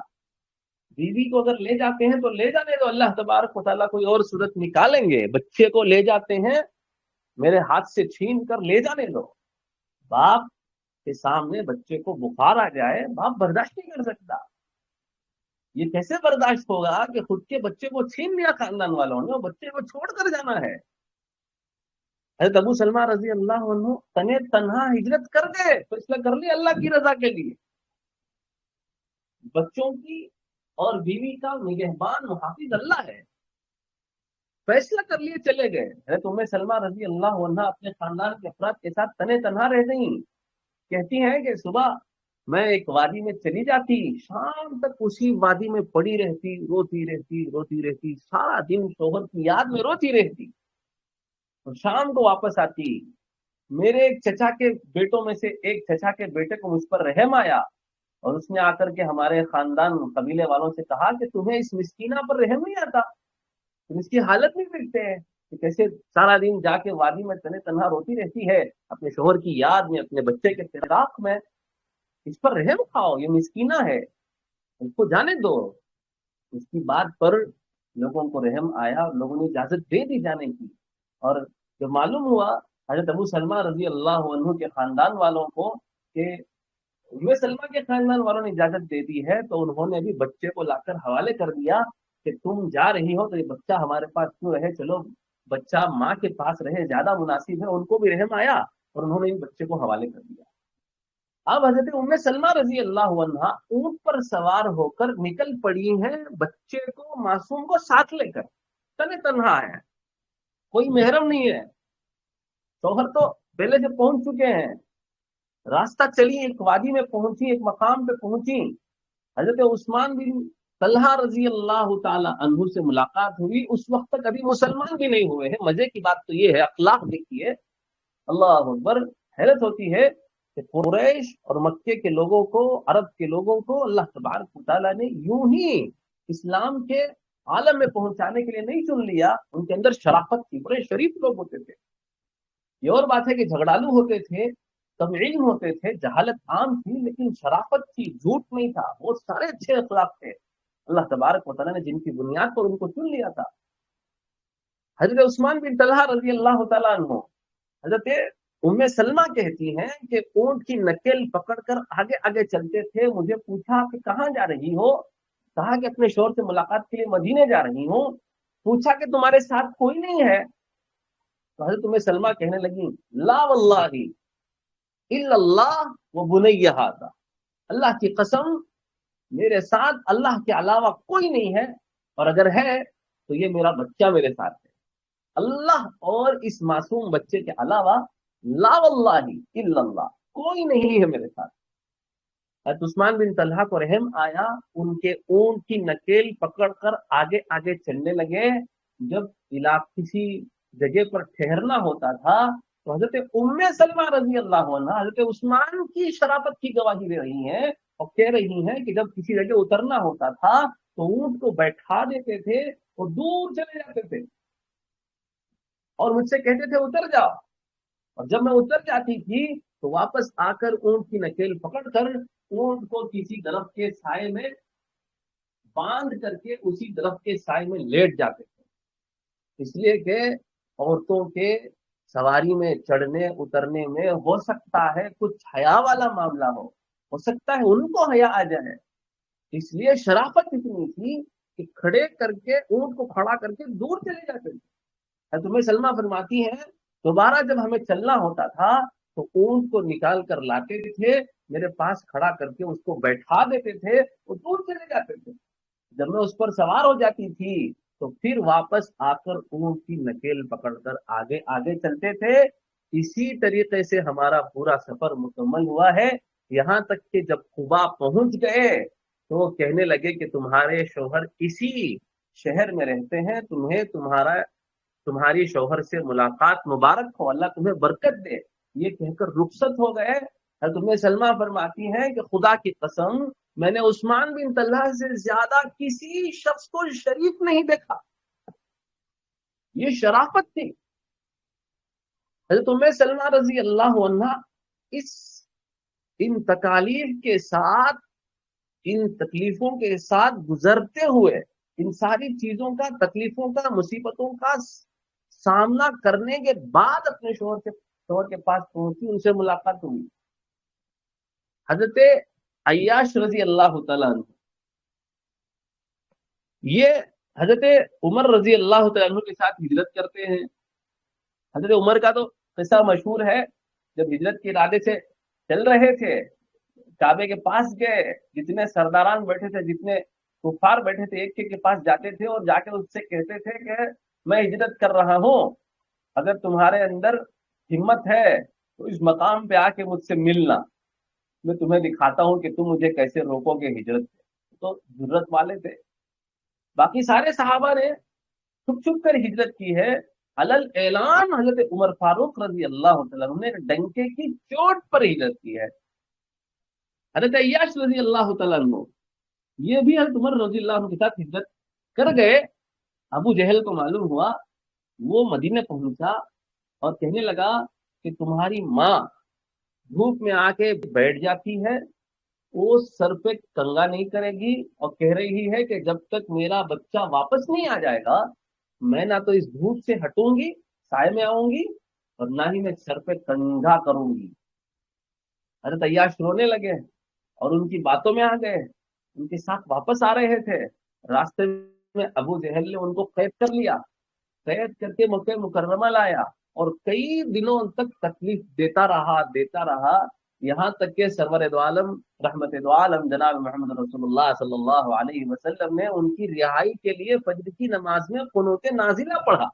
بیوی کو اگر لے جاتے ہیں تو لے جانے دو، اللہ تبارک و تعالیٰ کوئی اور صورت نکالیں گے. بچے کو لے جاتے ہیں، میرے ہاتھ سے چھین کر لے جانے دو. باپ کے سامنے بچے کو بخار آ جائے، باپ برداشت نہیں کر سکتا. یہ کیسے برداشت ہوگا کہ خود کے بچے کو چھین لیا خاندان والوں نے اور بچے کو چھوڑ کر جانا ہے. حضرت ابو سلمہ رضی اللہ عنہ تنے تنہا ہجرت کر گئے، فیصلہ کر لیا اللہ کی رضا کے لیے. بچوں کی اور بیوی کا نگہبان محافظ اللہ ہے. فیصلہ کر لیے چلے گئے. حضرت ام سلمہ رضی اللہ عنہ اپنے خاندان کے افراد کے ساتھ تنے تنہا رہ گئیں. کہتی ہیں کہ صبح میں ایک وادی میں چلی جاتی، شام تک اسی وادی میں پڑی رہتی، روتی رہتی، سارا دن شوہر کی یاد میں روتی رہتی، اور شام کو واپس آتی. میرے ایک چچا کے بیٹوں میں سے ایک چچا کے بیٹے کو مجھ پر رحم آیا، اور اس نے آ کر کے ہمارے خاندان قبیلے والوں سے کہا کہ تمہیں اس مسکینہ پر رحم نہیں آتا، تم اس کی حالت نہیں دیکھتے ہیں کہ کیسے سارا دن جا کے وادی میں تنے تنہا روتی رہتی ہے اپنے شوہر کی یاد میں، اپنے بچے کے فراق میں. اس پر رحم کھاؤ، یہ مسکینہ ہے، اس کو جانے دو. اس کی بات پر لوگوں کو رحم آیا، لوگوں نے اجازت دے دی جانے کی. اور جب معلوم ہوا حضرت ابو سلمہ رضی اللہ عنہ کے خاندان والوں کو کہ ام سلمہ کے خاندان والوں نے اجازت دے دی ہے، تو انہوں نے بھی بچے کو لا کر حوالے کر دیا کہ تم جا رہی ہو تو یہ بچہ ہمارے پاس کیوں رہے، چلو بچہ ماں کے پاس رہے، زیادہ مناسب ہے. ان کو بھی رحم آیا اور انہوں نے بچے کو حوالے کر دیا. اب حضرت ام سلمہ رضی اللہ عنہ اونٹ پر سوار ہو کر نکل پڑی ہیں، بچے کو معصوم کو ساتھ لے کر. تنے تنہا ہے، کوئی محرم نہیں ہے، شوہر تو پہلے سے پہنچ چکے ہیں. راستہ چلی، ایک وادی میں پہنچی، ایک مقام پہ پہنچی. حضرت عثمان بن طلحہ رضی اللہ تعالی عنہ سے ملاقات ہوئی. اس وقت تک ابھی مسلمان بھی نہیں ہوئے ہیں. مزے کی بات تو یہ ہے، اخلاق دیکھیے، اللہ اکبر. حیرت ہوتی ہے کہ قریش اور مکے کے لوگوں کو، عرب کے لوگوں کو اللہ تبارک و تعالیٰ نے یوں ہی اسلام کے عالم میں پہنچانے کے لیے نہیں چن لیا، ان کے اندر شرافت تھی، بڑے شریف لوگ ہوتے تھے۔ یہ اور بات ہے کہ جھگڑالو ہوتے تھے، کم علم ہوتے تھے، جہالت عام تھی، لیکن شرافت تھی، جھوٹ نہیں تھا، وہ سارے اچھے اخلاق تھے۔ اللہ تبارک و تعالیٰ نے جن کی بنیاد پر ان کو چن لیا تھا۔ حضرت عثمان بن طلحہ رضی اللہ تعالیٰ عنہ، حضرت ام سلمہ کہتی ہیں کہ اونٹ کی نکیل پکڑ کر آگے آگے چلتے تھے، مجھے پوچھا کہ کہاں جا رہی ہو؟ کہا کہ اپنے شوہر سے ملاقات کے لیے مدینے جا رہی ہوں۔ پوچھا کہ تمہارے ساتھ کوئی نہیں ہے؟ تو حضرت ام سلمہ کہنے لگی لا واللہ الا اللہ و بنی ھذا، اللہ کی قسم میرے ساتھ اللہ کے علاوہ کوئی نہیں ہے، اور اگر ہے تو یہ میرا بچہ میرے ساتھ ہے، اللہ اور اس معصوم بچے کے علاوہ لا واللہ الا اللہ، کوئی نہیں ہے میرے ساتھ۔ حضرت عثمان بن طلحہ کو رحم آیا، ان کے اونٹ کی نکیل پکڑ کر آگے آگے چلنے لگے۔ جب کسی جگہ پر ٹھہرنا ہوتا تھا تو حضرت ام سلمہ رضی اللہ عنہ حضرت عثمان کی شرافت کی گواہی دے رہی ہیں اور کہہ رہی ہیں کہ جب کسی جگہ اترنا ہوتا تھا تو اونٹ کو بیٹھا دیتے تھے اور دور چلے جاتے تھے اور مجھ سے کہتے تھے اتر جاؤ، اور جب میں اتر جاتی تھی تو واپس آ کر اونٹ کی نکیل پکڑ کر اونٹ کو کسی درخت کے سائے میں باندھ کر کے اسی درخت کے سائے میں لیٹ جاتے تھے، اس لیے کہ عورتوں کے سواری میں چڑھنے اترنے میں ہو سکتا ہے کچھ حیا والا معاملہ ہو سکتا ہے ان کو حیا آ جائے، اس لیے شرافت اتنی تھی کہ کھڑے کر کے اونٹ کو کھڑا کر کے دور چلے جاتے تھے۔ تمہیں سلمہ فرماتی ہیں دوبارہ جب ہمیں چلنا ہوتا تھا تو اونٹ کو نکال کر لاتے تھے، میرے پاس کھڑا کر کے اس کو بیٹھا دیتے تھے، وہ دور چلے جاتے تھے۔ جب میں اس پر سوار ہو جاتی تھی تو پھر واپس آ کر اونٹ کی نکیل پکڑ کر آگے آگے چلتے تھے۔ اسی طریقے سے ہمارا پورا سفر مکمل ہوا ہے، یہاں تک کہ جب قبا پہنچ گئے تو وہ کہنے لگے کہ تمہارے شوہر اسی شہر میں رہتے ہیں، تمہاری شوہر سے ملاقات مبارک ہو، اللہ تمہیں برکت دے، یہ کہہ کر رخصت ہو گئے۔ تمہیں سلمہ فرماتی ہیں کہ خدا کی قسم میں نے عثمان بن طلحہ سے زیادہ کسی شخص کو شریف نہیں دیکھا، یہ شرافت تھی۔ حضرت ام سلمہ رضی اللہ عنہ ان تکالیف کے ساتھ، ان تکلیفوں کے ساتھ گزرتے ہوئے، ان ساری چیزوں کا، تکلیفوں کا، مصیبتوں کا سامنا کرنے کے بعد اپنے شوہر کے پاس پہنچی، ان سے ملاقات ہوئی۔ حضرت عیاش رضی اللہ تعالیٰ عنہ، یہ حضرت عمر رضی اللہ تعالیٰ عنہ کے ساتھ ہجرت کرتے ہیں۔ حضرت عمر کا تو قصہ مشہور ہے، جب ہجرت کے ارادے سے چل رہے تھے کعبے کے پاس گئے، جتنے سرداران بیٹھے تھے، جتنے کفار بیٹھے تھے، ایک کے پاس جاتے تھے اور جا کے اس سے کہتے تھے کہ میں ہجرت کر رہا ہوں، اگر تمہارے اندر ہمت ہے تو اس مقام پہ آ کے مجھ سے ملنا، میں تمہیں دکھاتا ہوں کہ تم مجھے کیسے روکو گے ہجرت سے۔ تو جرت والے تھے۔ باقی سارے صحابہ نے چھپ چھپ کر ہجرت کی ہے، علل اعلان حضرت عمر فاروق رضی اللہ تعالیٰ عنہ نے ڈنکے کی چوٹ پر ہجرت کی ہے۔ حضرت عیاش رضی اللہ تعالیٰ عنہ یہ بھی حضرت عمر رضی اللہ عنہ کے ساتھ ہجرت کر گئے۔ ابو جہل کو معلوم ہوا، وہ مدینہ پہنچا اور کہنے لگا کہ تمہاری ماں دھوپ میں آ کے بیٹھ جاتی ہے، وہ سر پہ کنگا نہیں کرے گی اور کہہ رہی ہے کہ جب تک میرا بچہ واپس نہیں آ جائے گا میں نہ تو اس دھوپ سے ہٹوں گی، سائے میں آؤں گی، اور نہ ہی میں سر پہ کنگا کروں گی۔ حضرت عیاش رونے لگے اور ان کی باتوں میں آ گئے، ان کے ساتھ واپس آ رہے تھے، راستے میں ابو جہل نے ان کو قید کر لیا، قید کر کے مکہ مکرمہ لایا اور کئی دنوں تک تکلیف دیتا رہا، یہاں تک کہ سرور دو عالم رحمت دو عالم جناب محمد رسول اللہ صلی اللہ علیہ وسلم نے ان کی رہائی کے لیے فجر کی نماز میں قنوت نازلہ پڑھا۔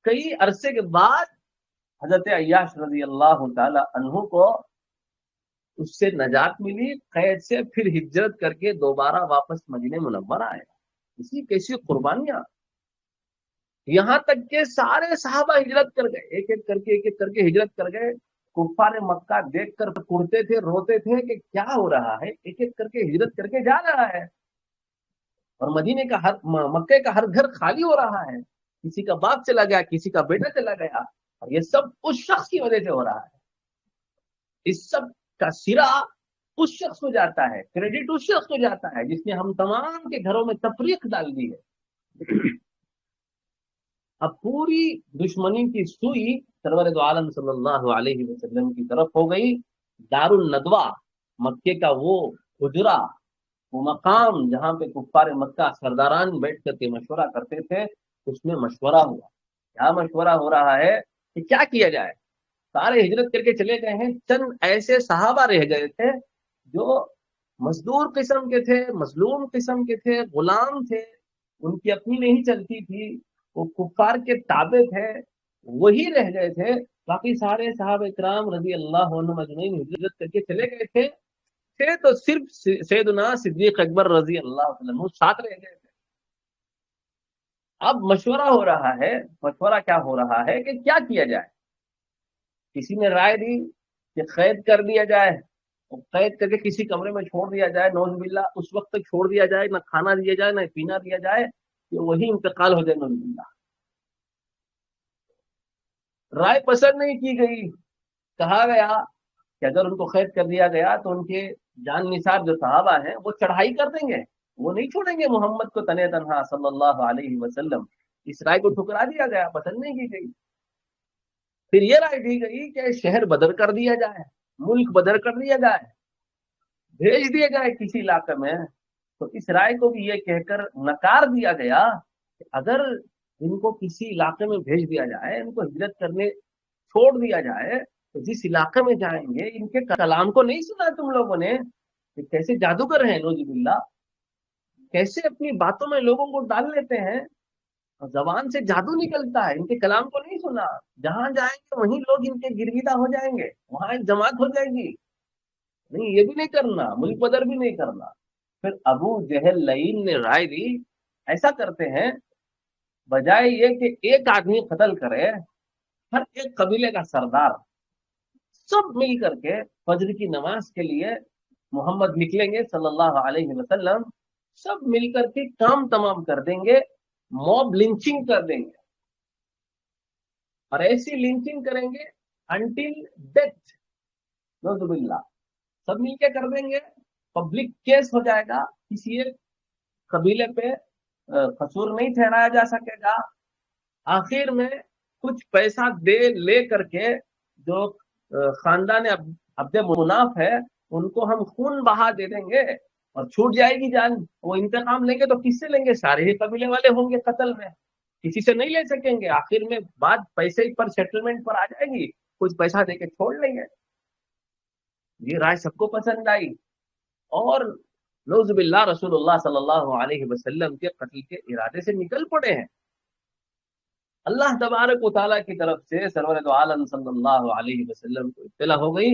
کئی عرصے کے بعد حضرت عیاش رضی اللہ تعالی عنہ کو اس سے نجات ملی، قید سے پھر ہجرت کر کے دوبارہ واپس مدینہ منورہ آئے۔ اسی کیسی قربانیاں، یہاں تک کہ سارے صحابہ ہجرت کر گئے، ایک ایک کر کے ہجرت کر گئے۔ کفار مکہ دیکھ کر کڑتے تھے، روتے تھے کہ کیا ہو رہا ہے، ایک ایک کر کے ہجرت کر کے جا رہا ہے۔ اور مدینے کا مکے کا ہر گھر خالی ہو رہا ہے، کسی کا باپ چلا گیا، کسی کا بیٹا چلا گیا، اور یہ سب اس شخص کی وجہ سے ہو رہا ہے۔ اس سب کا سرا اس شخص کو جاتا ہے، کریڈٹ اس شخص کو جاتا ہے جس نے ہم تمام کے گھروں میں تفریق ڈال دی ہے۔ اب پوری دشمنی کی سوئی سرور دو عالم صلی اللہ علیہ وسلم کی طرف ہو گئی۔ دار الندوہ، مکے کا وہ حجرہ، وہ مقام جہاں پہ کفار مکہ سرداران بیٹھ کر کے مشورہ کرتے تھے، اس میں مشورہ ہوا۔ کیا مشورہ ہو رہا ہے کہ کیا کیا جائے؟ سارے ہجرت کر کے چلے گئے ہیں، چند ایسے صحابہ رہ گئے تھے جو مزدور قسم کے تھے، مظلوم قسم کے تھے، غلام تھے، ان کی اپنی نہیں چلتی تھی، وہ کفار کے تابع تھے، وہی رہ گئے تھے۔ باقی سارے صحابہ کرام رضی اللہ عنہم اجمعین ہجرت کر کے چلے گئے تھے تو صرف سیدنا صدیق اکبر رضی اللہ عنہ ساتھ رہ گئے تھے۔ اب مشورہ ہو رہا ہے، مشورہ کیا ہو رہا ہے کہ کیا کیا جائے؟ کسی نے رائے دی کہ قید کر دیا جائے، قید کر کے کسی کمرے میں چھوڑ دیا جائے، نعوذ باللہ اس وقت تک چھوڑ دیا جائے، نہ کھانا دیا جائے نہ پینا دیا جائے، کہ وہی انتقال ہو جائے، نعوذ باللہ۔ رائے پسند نہیں کی گئی، کہا گیا کہ اگر ان کو قید کر دیا گیا تو ان کے جان نثار جو صحابہ ہیں وہ چڑھائی کر دیں گے، وہ نہیں چھوڑیں گے محمد کو تنہا تنہا صلی اللہ علیہ وسلم۔ اس رائے کو ٹھکرا دیا گیا، پسند نہیں کی گئی۔ پھر یہ رائے دی گئی کہ شہر بدر کر دیا جائے، ملک بدر کر دیا جائے، بھیج دیا جائے کسی علاقے میں۔ تو اس رائے کو بھی یہ کہہ کر نکار دیا گیا کہ اگر ان کو کسی علاقے میں بھیج دیا جائے، ان کو ہجرت کرنے چھوڑ دیا جائے، تو جس علاقے میں جائیں گے ان کے کلام کو نہیں سنا تم لوگوں نے کہ کیسے جادوگر ہیں، نعوذ باللہ، کیسے اپنی باتوں میں لوگوں کو ڈال لیتے ہیں، زبان سے جادو نکلتا ہے، ان کے کلام کو نہیں سنا، جہاں جائیں گے وہیں لوگ ان کے گرویدہ ہو جائیں گے، وہاں ایک جماعت ہو جائے گی، نہیں یہ بھی نہیں کرنا، ملک بدر بھی نہیں کرنا۔ پھر ابو جہل لعین نے رائے دی، ایسا کرتے ہیں بجائے یہ کہ ایک آدمی قتل کرے، ہر ایک قبیلے کا سردار سب مل کر کے فجر کی نماز کے لیے محمد نکلیں گے صلی اللہ علیہ وسلم، سب مل کر کے کام تمام کر دیں گے، موب لنچنگ کر دیں گے، اور ایسی لنچنگ کریں گے انٹل ڈیتھ، نعوذ باللہ، سب مل کے کر دیں گے، پبلک کیس ہو جائے گا، کسی ایک قبیلے پہ قصور نہیں ٹھہرایا جا سکے گا۔ آخر میں کچھ پیسہ دے لے کر کے جو خاندان عبد مناف ہے ان کو ہم خون بہا دے دیں گے اور چھوٹ جائے گی جان۔ وہ انتقام لیں گے تو کس سے لیں گے؟ سارے ہی قبیلے والے ہوں گے قتل میں، کسی سے نہیں لے سکیں گے، آخر میں بات پیسے پر سیٹلمنٹ پر آ جائے گی، کچھ پیسہ دے کے چھوڑ لیں گے۔ یہ رائے سب کو پسند آئی، اور نعوذ باللہ رسول اللہ صلی اللہ علیہ وسلم کے قتل کے ارادے سے نکل پڑے ہیں۔ اللہ تبارک و تعالیٰ کی طرف سے سرور دو عالم صلی اللہ علیہ وسلم کو اطلاع ہو گئی،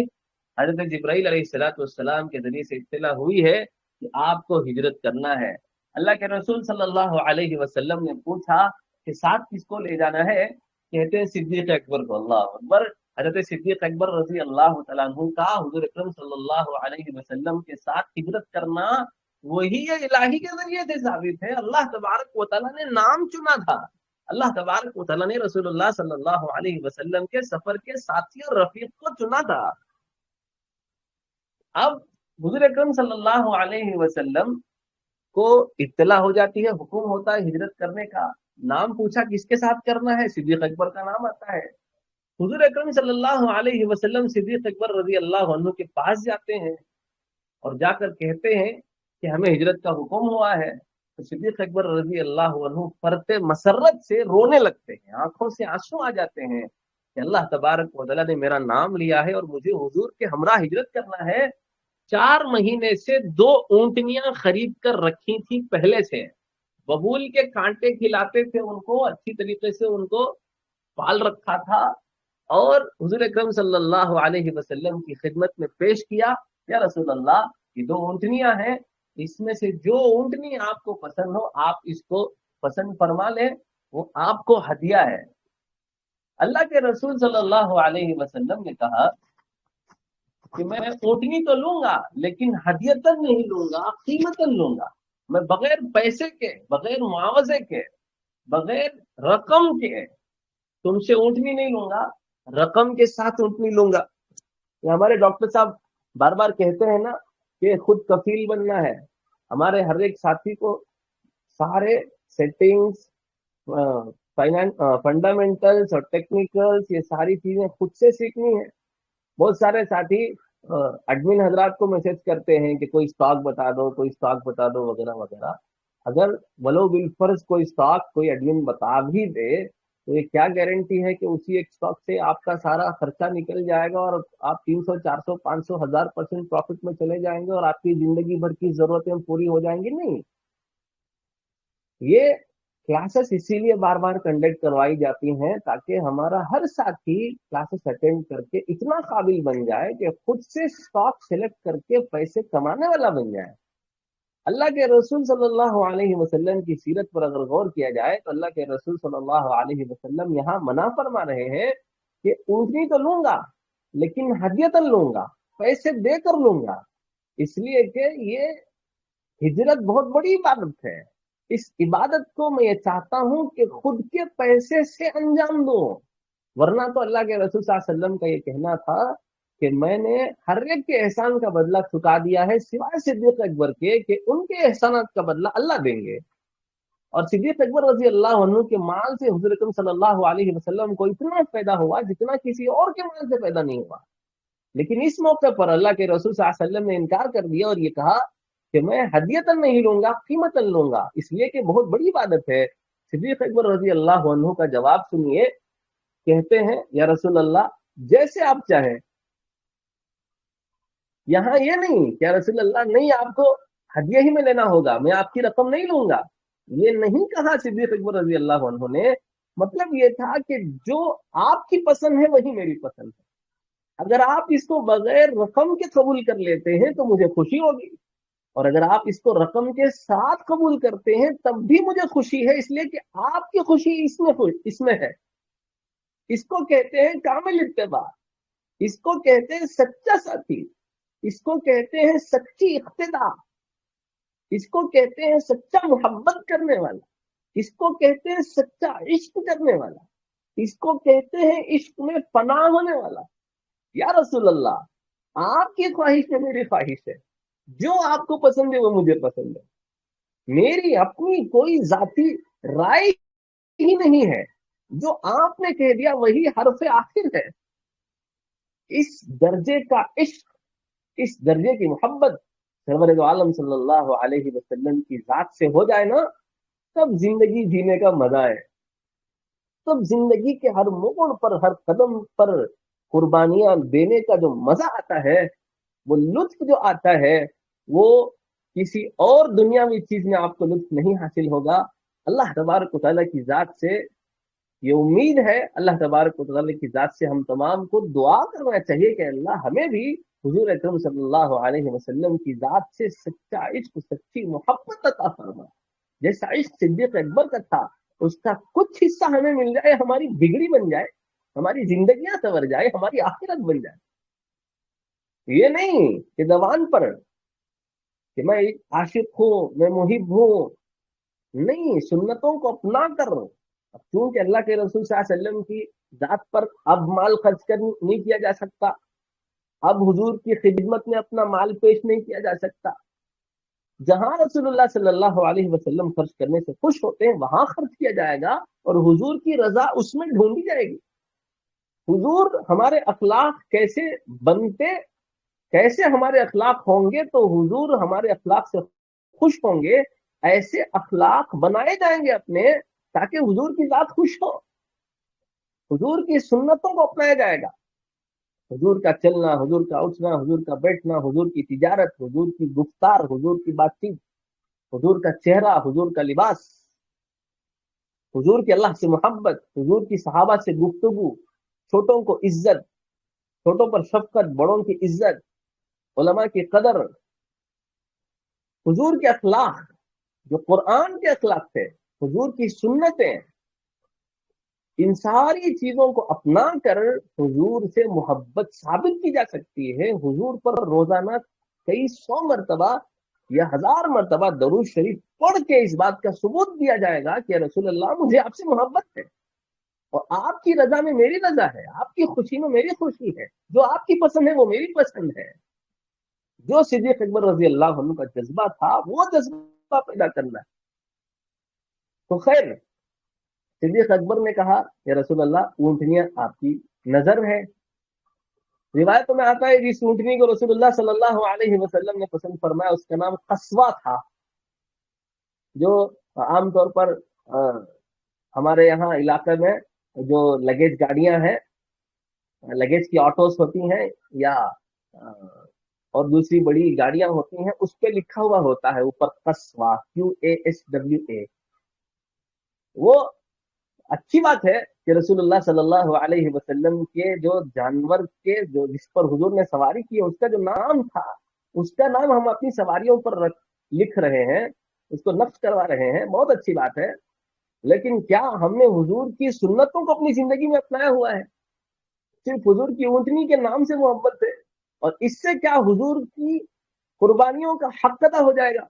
حضرت جبرائیل علیہ السلام کے ذریعے سے اطلاع ہوئی ہے کہ آپ کو ہجرت کرنا ہے۔ اللہ کے رسول صلی اللہ علیہ وسلم نے پوچھا کہ ساتھ کس کو لے جانا ہے؟ کہتے ہیں صدیق اکبر کو۔ اللہ اکبر! حضرت صدیق اکبر رضی اللہ تعالیٰ عنہ کا حضور اکرم صلی اللہ علیہ وسلم کے ساتھ ہجرت کرنا وہی الہی کے ذریعے سے ثابت ہے، اللہ تبارک و تعالیٰ نے نام چنا تھا، اللہ تبارک و تعالیٰ نے رسول اللہ صلی اللہ علیہ وسلم کے سفر کے ساتھی اور رفیق کو چنا تھا۔ اب حضور اکرم صلی اللہ علیہ وسلم کو اطلاع ہو جاتی ہے، حکم ہوتا ہے ہجرت کرنے کا، نام پوچھا کس کے ساتھ کرنا ہے، صدیق اکبر کا نام آتا ہے۔ حضور اکرم صلی اللہ علیہ وسلم صدیق اکبر رضی اللہ عنہ کے پاس جاتے ہیں اور جا کر کہتے ہیں کہ ہمیں ہجرت کا حکم ہوا ہے۔ تو صدیق اکبر رضی اللہ عنہ فرتے مسرت سے رونے لگتے ہیں، آنکھوں سے آنسو آ جاتے ہیں کہ اللہ تبارک و تعالیٰ نے میرا نام لیا ہے اور مجھے حضور کے ہمراہ ہجرت کرنا ہے۔ 4 مہینے سے 2 اونٹنیاں خرید کر رکھی تھی پہلے سے، ببول کے کانٹے کھلاتے تھے ان کو، اچھی طریقے سے ان کو پال رکھا تھا، اور حضور اکرم صلی اللہ علیہ وسلم کی خدمت میں پیش کیا، یا رسول اللہ یہ 2 اونٹنیاں ہیں، اس میں سے جو اونٹنی آپ کو پسند ہو آپ اس کو پسند فرما لیں، وہ آپ کو ہدیہ ہے۔ اللہ کے رسول صلی اللہ علیہ وسلم نے کہا کہ میں اونٹنی تو لوں گا لیکن ہدیتاً نہیں لوں گا، قیمتاً لوں گا، میں بغیر پیسے کے، بغیر معاوضے کے، بغیر رقم کے تم سے اونٹنی نہیں لوں گا، رقم کے ساتھ اونٹنی لوں گا۔ یہ ہمارے ڈاکٹر صاحب بار بار کہتے ہیں نا کہ خود کفیل بننا ہے۔ ہمارے ہر ایک ساتھی کو سارے سیٹنگز، فنڈامنٹلس اور ٹیکنیکلس، یہ ساری چیزیں خود سے سیکھنی ہے۔ بہت سارے ساتھی ایڈمن حضرات کو میسج کرتے ہیں کہ کوئی اسٹاک بتا دو، کوئی اسٹاک بتا دو، وغیرہ وغیرہ۔ اگر ولو بالفرض کوئی اسٹاک کوئی ایڈمن بتا بھی دے تو یہ کیا گارنٹی ہے کہ اسی ایک اسٹاک سے آپ کا سارا خرچہ نکل جائے گا اور آپ 300 400 500 1000% پروفٹ میں چلے جائیں گے اور آپ کی زندگی بھر کی ضرورتیں پوری ہو جائیں گی؟ نہیں۔ یہ کلاسز اسی لیے بار بار کنڈکٹ کروائی جاتی ہیں تاکہ ہمارا ہر ساتھی کلاسز اٹینڈ کر کے اتنا قابل بن جائے کہ خود سے اسٹاک سلیکٹ کر کے پیسے کمانے والا بن جائے۔ اللہ کے رسول صلی اللہ علیہ وسلم کی سیرت پر اگر غور کیا جائے تو اللہ کے رسول صلی اللہ علیہ وسلم یہاں منع فرما رہے ہیں کہ اونٹنی تو لوں گا لیکن ہدیتاً لوں گا، پیسے دے کر لوں گا، اس لیے کہ یہ ہجرت بہت بڑی عبادت ہے۔ اس عبادت کو میں یہ چاہتا ہوں کہ خود کے پیسے سے انجام دو، ورنہ تو اللہ کے رسول صلی اللہ علیہ وسلم کا یہ کہنا تھا کہ میں نے ہر ایک کے احسان کا بدلہ چکا دیا ہے سوائے صدیق اکبر کے، کہ ان کے احسانات کا بدلہ اللہ دیں گے۔ اور صدیق اکبر رضی اللہ عنہ کے مال سے حضور اکرم صلی اللہ علیہ وسلم کو اتنا پیدا ہوا جتنا کسی اور کے مال سے پیدا نہیں ہوا، لیکن اس موقع پر اللہ کے رسول صلی اللہ علیہ وسلم نے انکار کر دیا اور یہ کہا کہ میں ہدیتاً نہیں لوں گا، قیمتاً لوں گا، اس لیے کہ بہت بڑی عبادت ہے۔ صدیق اکبر رضی اللہ عنہ کا جواب سنیے، کہتے ہیں یا رسول اللہ جیسے آپ چاہیں۔ یہاں یہ نہیں کہ یا رسول اللہ نہیں آپ کو ہدیہ ہی میں لینا ہوگا، میں آپ کی رقم نہیں لوں گا، یہ نہیں کہا صدیق اکبر رضی اللہ عنہ نے۔ مطلب یہ تھا کہ جو آپ کی پسند ہے وہی میری پسند ہے، اگر آپ اس کو بغیر رقم کے قبول کر لیتے ہیں تو مجھے خوشی ہوگی، اور اگر آپ اس کو رقم کے ساتھ قبول کرتے ہیں تب بھی مجھے خوشی ہے، اس لیے کہ آپ کی خوشی اس میں ہے۔ اس کو کہتے ہیں کامل اتباع، اس کو کہتے ہیں سچا ساتھی، اس کو کہتے ہیں سچی اقتداء، اس کو کہتے ہیں سچا محبت کرنے والا، اس کو کہتے ہیں سچا عشق کرنے والا، اس کو کہتے ہیں عشق میں فنا ہونے والا۔ یا رسول اللہ آپ کی خواہش ہے میری خواہش ہے، جو آپ کو پسند ہے وہ مجھے پسند ہے، میری اپنی کوئی ذاتی رائے ہی نہیں ہے، جو آپ نے کہہ دیا وہی حرف آخر ہے۔ اس درجے کا عشق، اس درجے کی محبت سرور دو عالم صلی اللہ علیہ وسلم کی ذات سے ہو جائے نا، تب زندگی جینے کا مزہ ہے، تب زندگی کے ہر موڑ پر ہر قدم پر قربانیاں دینے کا جو مزہ آتا ہے، وہ لطف جو آتا ہے، وہ کسی اور دنیاوی چیز میں آپ کو لطف نہیں حاصل ہوگا۔ اللہ تبارک و تعالیٰ کی ذات سے یہ امید ہے، اللہ تبارک و تعالیٰ کی ذات سے ہم تمام کو دعا کرنا چاہیے کہ اللہ ہمیں بھی حضور اکرم صلی اللہ علیہ وسلم کی ذات سے سچا عشق، سچی محبت عطا فرما۔ جیسا عشق صدیق اکبر کا تھا، اس کا کچھ حصہ ہمیں مل جائے، ہماری بگڑی بن جائے، ہماری زندگیاں سنور جائے، ہماری آخرت بن جائے۔ یہ نہیں کہ زبان پر کہ میں عاشق ہوں، میں محب ہوں، نہیں، سنتوں کو اپنا کر۔ اب چونکہ اللہ کے رسول صلی اللہ علیہ وسلم کی ذات پر اب مال خرچ کر نہیں کیا جا سکتا، اب حضور کی خدمت میں اپنا مال پیش نہیں کیا جا سکتا، جہاں رسول اللہ صلی اللہ علیہ وسلم خرچ کرنے سے خوش ہوتے ہیں وہاں خرچ کیا جائے گا، اور حضور کی رضا اس میں ڈھونڈی جائے گی۔ حضور ہمارے اخلاق کیسے بنتے، کیسے ہمارے اخلاق ہوں گے تو حضور ہمارے اخلاق سے خوش ہوں گے، ایسے اخلاق بنائے جائیں گے اپنے تاکہ حضور کی ذات خوش ہو، حضور کی سنتوں کو اپنایا جائے گا۔ حضور کا چلنا، حضور کا اٹھنا، حضور کا بیٹھنا، حضور کی تجارت، حضور کی گفتار، حضور کی بات چیت، حضور کا چہرہ، حضور کا لباس، حضور کی اللہ سے محبت، حضور کی صحابہ سے گفتگو، چھوٹوں کو عزت، چھوٹوں پر شفقت، بڑوں کی عزت، علماء کی قدر، حضور کے اخلاق جو قرآن کے اخلاق تھے، حضور کی سنتیں، ان ساری چیزوں کو اپنا کر حضور سے محبت ثابت کی جا سکتی ہے۔ حضور پر روزانہ کئی 100 مرتبہ یہ 1000 مرتبہ درود شریف پڑھ کے اس بات کا ثبوت دیا جائے گا کہ رسول اللہ مجھے آپ سے محبت ہے، اور آپ کی رضا میں میری رضا ہے، آپ کی خوشی میں میری خوشی ہے، جو آپ کی پسند ہے وہ میری پسند ہے۔ جو صدیق اکبر رضی اللہ عنہ کا جذبہ تھا وہ جذبہ پیدا کرنا ہے۔ تو خیر، صدیق اکبر نے کہا کہ رسول اللہ اونٹنیاں آپ کی نظر ہے۔ روایتوں میں آتا ہے جس اونٹنی کو رسول اللہ صلی اللہ علیہ وسلم نے پسند فرمایا اس کا نام قصوہ تھا، جو عام طور پر ہمارے یہاں علاقے میں جو لگیج گاڑیاں ہیں، لگیج کی آٹوز ہوتی ہیں یا اور دوسری بڑی گاڑیاں ہوتی ہیں، اس پہ لکھا ہوا ہوتا ہے اوپر قصوہ، QASWA۔ وہ اچھی بات ہے کہ رسول اللہ صلی اللہ علیہ وسلم کے جو جانور کے جو جس پر حضور نے سواری کی ہے اس کا جو نام تھا، اس کا نام ہم اپنی سواریوں پر لکھ رہے ہیں، اس کو نقش کروا رہے ہیں، بہت اچھی بات ہے۔ لیکن کیا ہم نے حضور کی سنتوں کو اپنی زندگی میں اپنایا ہوا ہے؟ صرف حضور کی اونٹنی کے نام سے محبت ہے، اور اس سے کیا حضور کی قربانیوں کا حق ادا ہو جائے گا؟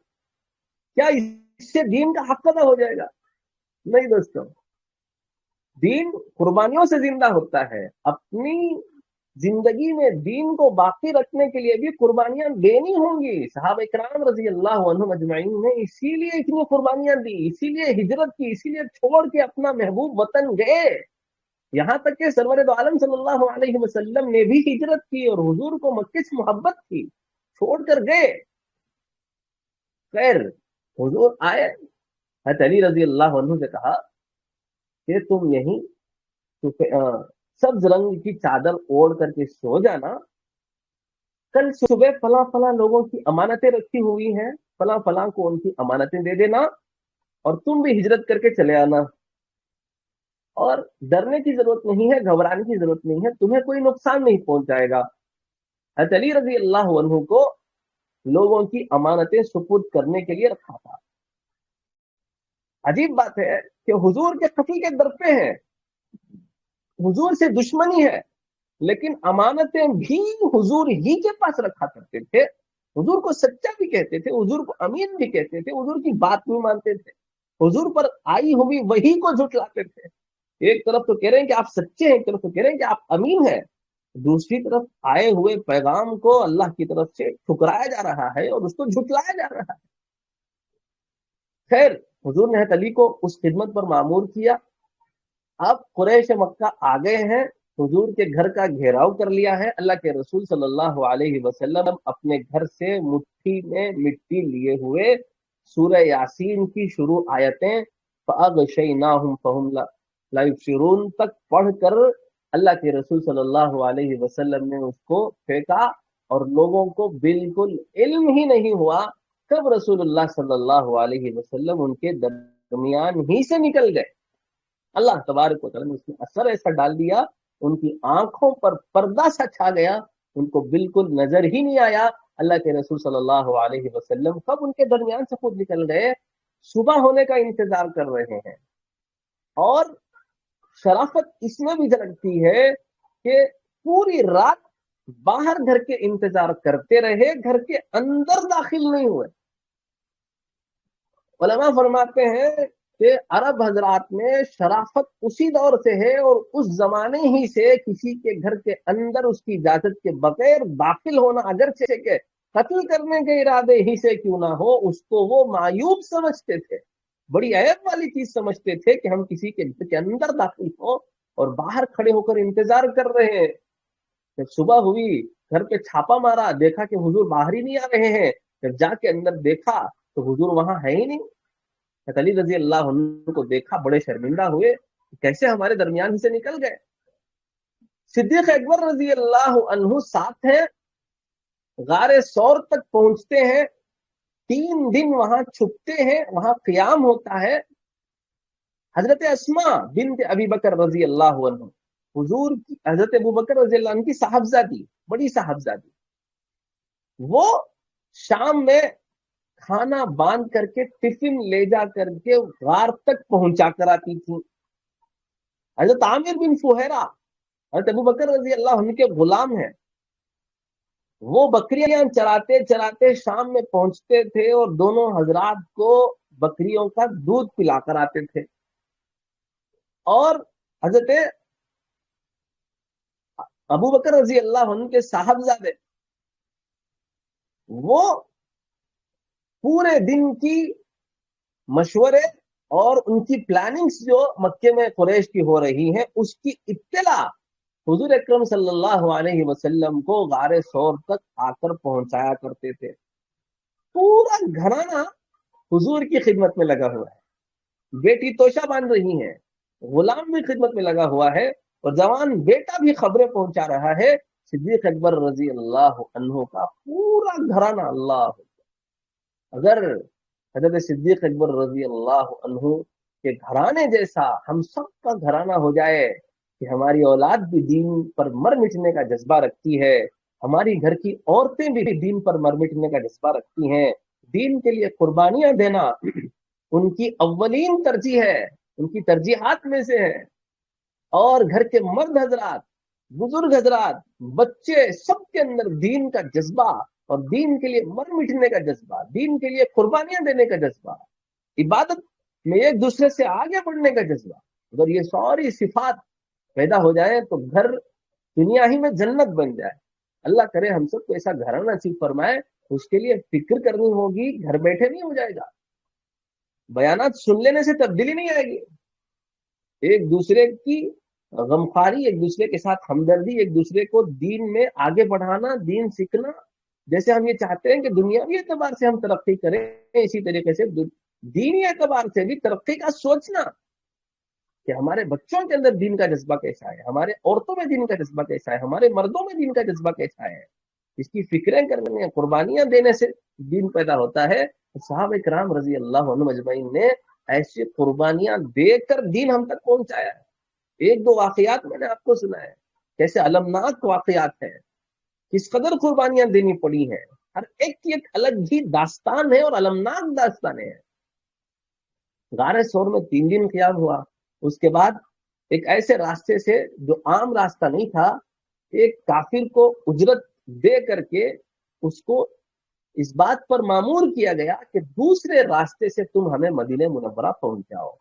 کیا اس سے دین کا حق ادا ہو جائے گا؟ نہیں دوستوں، دین قربانیوں سے زندہ ہوتا ہے۔ اپنی زندگی میں دین کو باقی رکھنے کے لیے بھی قربانیاں دینی ہوں گی۔ صحابہ کرام رضی اللہ عنہم اجمعین نے اسی لیے اتنی قربانیاں دی، اسی لیے ہجرت کی، اسی لیے چھوڑ کے اپنا محبوب وطن گئے۔ یہاں تک کہ سرور دو عالم صلی اللہ علیہ وسلم نے بھی ہجرت کی اور حضور کو مکے سے محبت تھی، چھوڑ کر گئے۔ خیر، حضور آئے، حضرت علی رضی اللہ عنہ سے کہا کہ تم یہیں سبز رنگ کی چادر اوڑھ کر کے سو جانا، کل صبح فلاں فلاں لوگوں کی امانتیں رکھی ہوئی ہیں، فلاں فلاں کو ان کی امانتیں دے دینا، اور تم بھی ہجرت کر کے چلے آنا، اور ڈرنے کی ضرورت نہیں ہے، گھبرانے کی ضرورت نہیں ہے، تمہیں کوئی نقصان نہیں پہنچائے گا۔ حضرت علی رضی اللہ عنہ کو لوگوں کی امانتیں سپرد کرنے کے لیے رکھا تھا۔ عجیب بات ہے کہ حضور کے قتل کے در پہ ہیں، حضور سے دشمنی ہے، لیکن امانتیں بھی حضور ہی کے پاس رکھا کرتے تھے، حضور کو سچا بھی کہتے تھے، حضور کو امین بھی کہتے تھے، حضور کی بات نہیں مانتے تھے، حضور پر آئی ہوئی وحی کو جھٹلاتے تھے۔ ایک طرف تو کہہ رہے ہیں کہ آپ سچے ہیں، ایک طرف تو کہہ رہے ہیں کہ آپ امین ہیں، دوسری طرف آئے ہوئے پیغام کو اللہ کی طرف سے ٹھکرایا جا رہا ہے اور اس کو جھٹلایا جا رہا ہے۔ خیر، حضور نے حضرت علی کو اس خدمت پر مامور کیا۔ اب قریش مکہ آ گئے ہیں، حضور کے گھر کا گھیراؤ کر لیا ہے۔ اللہ کے رسول صلی اللہ علیہ وسلم اپنے گھر سے مٹھی میں مٹی لیے ہوئے سورہ یاسین کی شروع آیتیں فَأَغْشَيْنَاهُمْ فَهُمْ لَا يُبْصِرُونَ تک پڑھ کر اللہ کے رسول صلی اللہ علیہ وسلم نے اس کو پھینکا، اور لوگوں کو بالکل علم ہی نہیں ہوا کب رسول اللہ صلی اللہ علیہ وسلم ان کے درمیان ہی سے نکل گئے۔ اللہ تبارک و تعالیٰ نے اس میں اثر ایسا ڈال دیا، ان کی آنکھوں پر پردہ سا چھا گیا، ان کو بالکل نظر ہی نہیں آیا اللہ کے رسول صلی اللہ علیہ وسلم کب ان کے درمیان سے خود نکل گئے۔ صبح ہونے کا انتظار کر رہے ہیں، اور شرافت اس میں بھی جھلکتی ہے کہ پوری رات باہر گھر کے انتظار کرتے رہے، گھر کے اندر داخل نہیں ہوئے۔ علماء فرماتے ہیں کہ عرب حضرات میں شرافت اسی دور سے ہے، اور اس زمانے ہی سے کسی کے گھر کے اندر اس کی اجازت کے بغیر داخل ہونا، اگرچہ کہ قتل کرنے کے ارادے ہی سے کیوں نہ ہو، اس کو وہ معیوب سمجھتے تھے، بڑی عیب والی چیز سمجھتے تھے کہ ہم کسی کے گھر کے اندر داخل ہو اور باہر کھڑے ہو کر انتظار کر رہے ہیں۔ جب صبح ہوئی، گھر پہ چھاپا مارا، دیکھا کہ حضور باہر ہی نہیں آ رہے ہیں، جب جا کے اندر دیکھا تو حضور وہاں ہے ہی نہیں۔ علی رضی اللہ عنہ کو دیکھا، بڑے شرمندہ ہوئے، کیسے ہمارے درمیان ہی سے نکل گئے۔ صدیق اکبر رضی اللہ عنہ ساتھ ہیں، غار ثور تک پہنچتے ہیں، 3 دن وہاں چھپتے ہیں، وہاں قیام ہوتا ہے۔ حضرت اسماء بنت ابی بکر رضی اللہ عنہ، حضور کی حضرت ابو بکر رضی اللہ عنہ کی صاحبزادی، بڑی صاحبزادی، وہ شام میں کھانا باندھ کر کے ٹفن لے جا کر کے غار تک پہنچا کر آتی تھی۔ حضرت عامر بن فہیرہ حضرت ابو بکر رضی اللہ عنہ کے غلام ہیں، وہ بکریاں چراتے چراتے شام میں پہنچتے تھے اور دونوں حضرات کو بکریوں کا دودھ پلا کر آتے تھے. اور حضرت ابو بکر رضی اللہ عنہ کے صاحبزادے وہ پورے دن کی مشورے اور ان کی پلاننگز جو مکے میں قریش کی ہو رہی ہیں اس کی اطلاع حضور اکرم صلی اللہ علیہ وسلم کو غار ثور تک آ کر پہنچایا کرتے تھے. پورا گھرانہ حضور کی خدمت میں لگا ہوا ہے. بیٹی توشہ باندھ رہی ہیں, غلام بھی خدمت میں لگا ہوا ہے, اور جوان بیٹا بھی خبریں پہنچا رہا ہے. صدیق اکبر رضی اللہ عنہ کا پورا گھرانہ. اللہ اگر حضرت صدیق اکبر رضی اللہ عنہ کے گھرانے جیسا ہم سب کا گھرانہ ہو جائے کہ ہماری اولاد بھی دین پر مر مٹنے کا جذبہ رکھتی ہے, ہماری گھر کی عورتیں بھی دین پر مر مٹنے کا جذبہ رکھتی ہیں, دین کے لیے قربانیاں دینا ان کی اولین ترجیح ہے, ان کی ترجیحات میں سے ہے, اور گھر کے مرد حضرات, بزرگ حضرات, بچے, سب کے اندر دین کا جذبہ اور دین کے لیے مر مٹنے کا جذبہ, دین کے لیے قربانیاں دینے کا جذبہ, عبادت میں ایک دوسرے سے آگے بڑھنے کا جذبہ, اگر یہ ساری صفات پیدا ہو جائے تو گھر دنیا ہی میں جنت بن جائے. اللہ کرے ہم سب کو ایسا گھرانہ نصیب فرمائے. اس کے لیے فکر کرنی ہوگی, گھر بیٹھے نہیں ہو جائے گا. بیانات سن لینے سے تبدیلی نہیں آئے گی. ایک دوسرے کی غمخواری, ایک دوسرے کے ساتھ ہمدردی, ایک دوسرے کو دین میں آگے بڑھانا, دین سیکھنا. جیسے ہم یہ چاہتے ہیں کہ دنیاوی اعتبار سے ہم ترقی کریں, اسی طریقے سے دینی اعتبار سے بھی ترقی کا سوچنا کہ ہمارے بچوں کے اندر دین کا جذبہ کیسا ہے, ہمارے عورتوں میں دین کا جذبہ کیسا ہے, ہمارے مردوں میں دین کا جذبہ کیسا ہے. اس کی فکریں کرنے, قربانیاں دینے سے دین پیدا ہوتا ہے. صحابہ کرام رضی اللہ عنہ مجمعین نے ایسی قربانیاں دے کر دین ہم تک پہنچایا ہے. ایک دو واقعات میں نے آپ کو سنا ہے, کیسے المناک واقعات ہیں, کس قدر قربانیاں دینی پڑی ہیں. ہر ایک کی ایک الگ ہی داستان ہے اور المناک داستانیں ہیں. غار ثور میں 3 دن قیام ہوا. اس کے بعد ایک ایسے راستے سے جو عام راستہ نہیں تھا, ایک کافر کو اجرت دے کر کے اس کو اس بات پر مامور کیا گیا کہ دوسرے راستے سے تم ہمیں مدینہ منورہ پہنچاؤ.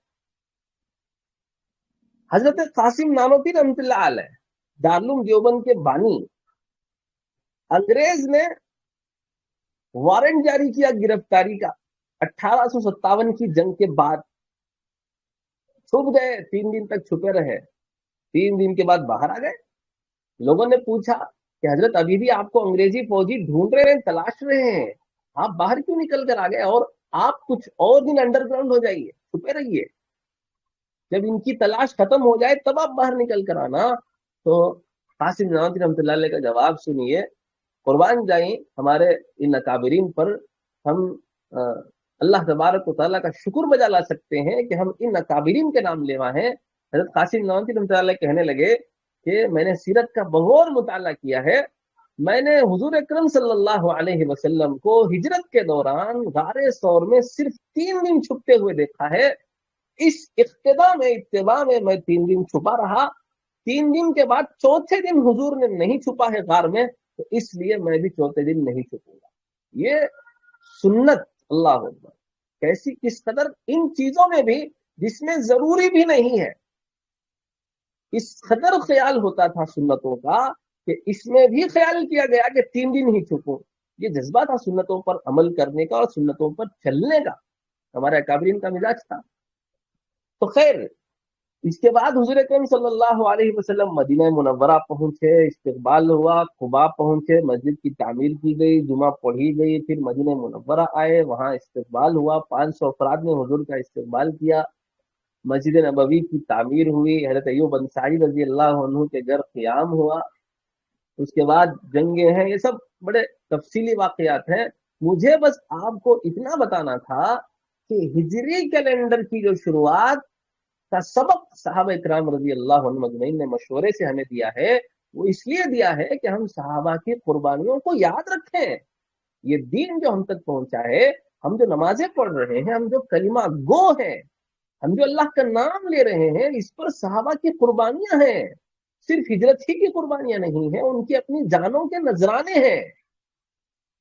حضرت قاسم نانوتوی رحمۃ اللہ علیہ, دارالعلوم دیوبند کے بانی, انگریز نے وارنٹ جاری کیا گرفتاری کا 1857 کی جنگ کے بعد. چھپ گئے, 3 دن تک چھپے رہے. 3 دن کے بعد باہر آ گئے. لوگوں نے پوچھا کہ حضرت ابھی بھی آپ کو انگریزی فوجی ڈھونڈ رہے ہیں, تلاش رہے ہیں, آپ باہر کیوں نکل کر آ گئے, اور آپ کچھ اور دن انڈر گراؤنڈ ہو جائیے, چھپے رہیے, جب ان کی تلاش ختم ہو جائے تب آپ باہر نکل کر آنا. تو قاسم نانوتوی رحمۃ اللہ علیہ کا جواب سنیے. قربان جائیں ہمارے ان اکابرین پر, ہم اللہ تبارک و تعالیٰ کا شکر بجا لا سکتے ہیں کہ ہم ان اکابرین کے نام لیوا ہیں. حضرت قاسم نانوتوی رحمۃ اللہ علیہ کہنے لگے کہ میں نے سیرت کا بغور مطالعہ کیا ہے. میں نے حضور اکرم صلی اللہ علیہ وسلم کو ہجرت کے دوران غار ثور میں صرف 3 دن چھپتے ہوئے دیکھا ہے. اس اتباع میں 3 دن چھپا رہا. 3 دن کے بعد چوتھے دن حضور نے نہیں چھپا ہے غار میں, تو اس لیے میں بھی چوتھے دن نہیں چھپوں گا. یہ سنت, اللہ اکبر, کیسی کس قدر ان چیزوں میں بھی جس میں ضروری بھی نہیں ہے, اس قدر خیال ہوتا تھا سنتوں کا کہ اس میں بھی خیال کیا گیا کہ 3 دن ہی چھپوں. یہ جذبہ تھا سنتوں پر عمل کرنے کا اور سنتوں پر چلنے کا, ہمارے اکابرین کا مزاج تھا. تو خیر, اس کے بعد حضور اکرم صلی اللہ علیہ وسلم مدینہ منورہ پہنچے, استقبال ہوا, قباء پہنچے, مسجد کی تعمیر کی گئی, جمعہ پڑھی گئی, پھر مدینہ منورہ آئے, وہاں استقبال ہوا. 500 افراد نے حضور کا استقبال کیا. مسجد نبوی کی تعمیر ہوئی, حضرت ایوب انصاری رضی اللہ عنہ کے گھر قیام ہوا. اس کے بعد جنگیں ہیں, یہ سب بڑے تفصیلی واقعات ہیں. مجھے بس آپ کو اتنا بتانا تھا کہ ہجری کیلنڈر کی جو شروعات کا سبق صحابہ اکرام رضی اللہ عنہ مجمعین نے مشورے سے ہمیں دیا ہے, وہ اس لیے دیا ہے کہ ہم صحابہ کی قربانیوں کو یاد رکھیں. یہ دین جو ہم تک پہنچا ہے, ہم جو نمازیں پڑھ رہے ہیں, ہم جو کلمہ گو ہیں, ہم جو اللہ کا نام لے رہے ہیں, اس پر صحابہ کی قربانیاں ہیں. صرف ہجرت ہی کی قربانیاں نہیں ہیں, ان کی اپنی جانوں کے نذرانے ہیں.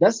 10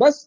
10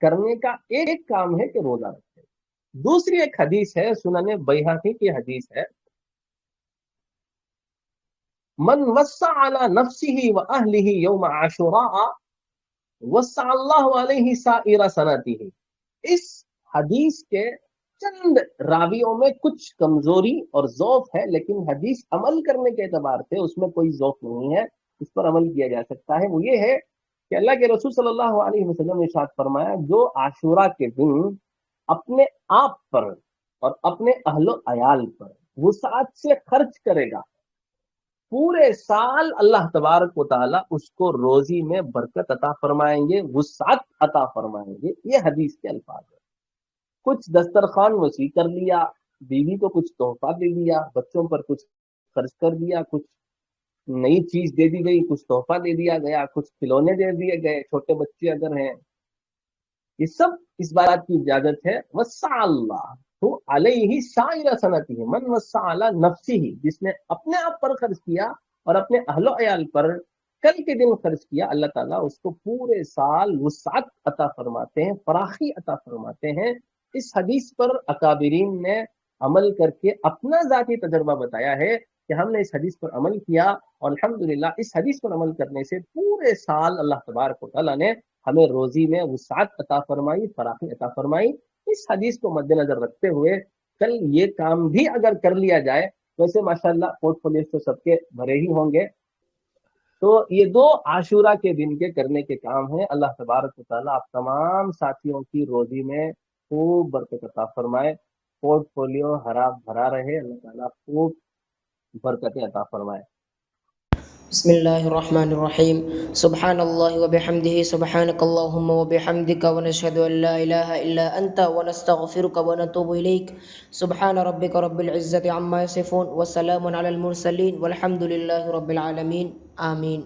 کرنے کا ایک کام ہے کہ روزہ رکھے. دوسری ایک حدیث ہے، سنن بیہقی کی حدیث ہے، من وسع علی نفسه و اہلہ یوم عاشوراء وسع اللہ علیہ سائر سنته. اس حدیث کے چند راویوں میں کچھ کمزوری اور ضعف ہے، لیکن حدیث عمل کرنے کے اعتبار سے اس میں کوئی ضعف نہیں ہے، اس پر عمل کیا جا سکتا ہے. وہ یہ ہے کہ اللہ کے رسول صلی اللہ علیہ وسلم نے ارشاد فرمایا، جو عاشورہ کے دن اپنے آپ پر اور اپنے اہل و عیال پر وسعت سے خرچ کرے گا، پورے سال اللہ تبارک و تعالیٰ اس کو روزی میں برکت عطا فرمائیں گے، وسعت عطا فرمائیں گے. یہ حدیث کے الفاظ ہیں. کچھ دسترخوان وسیع کر لیا، بیوی کو کچھ تحفہ دے دیا، بچوں پر کچھ خرچ کر دیا، کچھ نئی چیز دے دی گئی، کچھ تحفہ دے دیا گیا، کچھ کھلونے دے دیے گئے، چھوٹے بچے اگر ہیں، یہ سب اس بات کی اجازت ہے. وسع اللہ علیہ سائر سنتہ، من وسع علی نفسہ، جس نے اپنے آپ پر خرچ کیا اور اپنے اہل و عیال پر کل کے دن خرچ کیا، اللہ تعالیٰ اس کو پورے سال وسعت عطا فرماتے ہیں، فراخی عطا فرماتے ہیں. اس حدیث پر اکابرین نے عمل کر کے اپنا ذاتی تجربہ بتایا ہے کہ ہم نے اس حدیث پر عمل کیا، اور الحمدللہ اس حدیث پر عمل کرنے سے پورے سال اللہ تبارک و تعالیٰ نے ہمیں روزی میں وسعت عطا فرمائی، فراخی عطا فرمائی. اس حدیث کو مد نظر رکھتے ہوئے کل یہ کام بھی اگر کر لیا جائے، ویسے ماشاءاللہ پورٹ فولیوز تو سب کے بھرے ہی ہوں گے، تو یہ دو عاشورہ کے دن کے کرنے کے کام ہیں. اللہ تبارک و تعالیٰ آپ تمام ساتھیوں کی روزی میں خوب برکت عطا فرمائے، پورٹ فولیو ہرا بھرا رہے، اللہ تعالیٰ خوب برکتیں عطا فرمائے. بسم اللہ الرحمن الرحیم. سبحان اللہ وبحمدہ، سبحانک اللہم وبحمدک، ونشہد ان لا الہ الا انت، ونستغفرک ونتوب الیک. سبحان ربک رب العزت عما یصفون، وسلام علی المرسلین، والحمد للہ رب العالمین. آمین.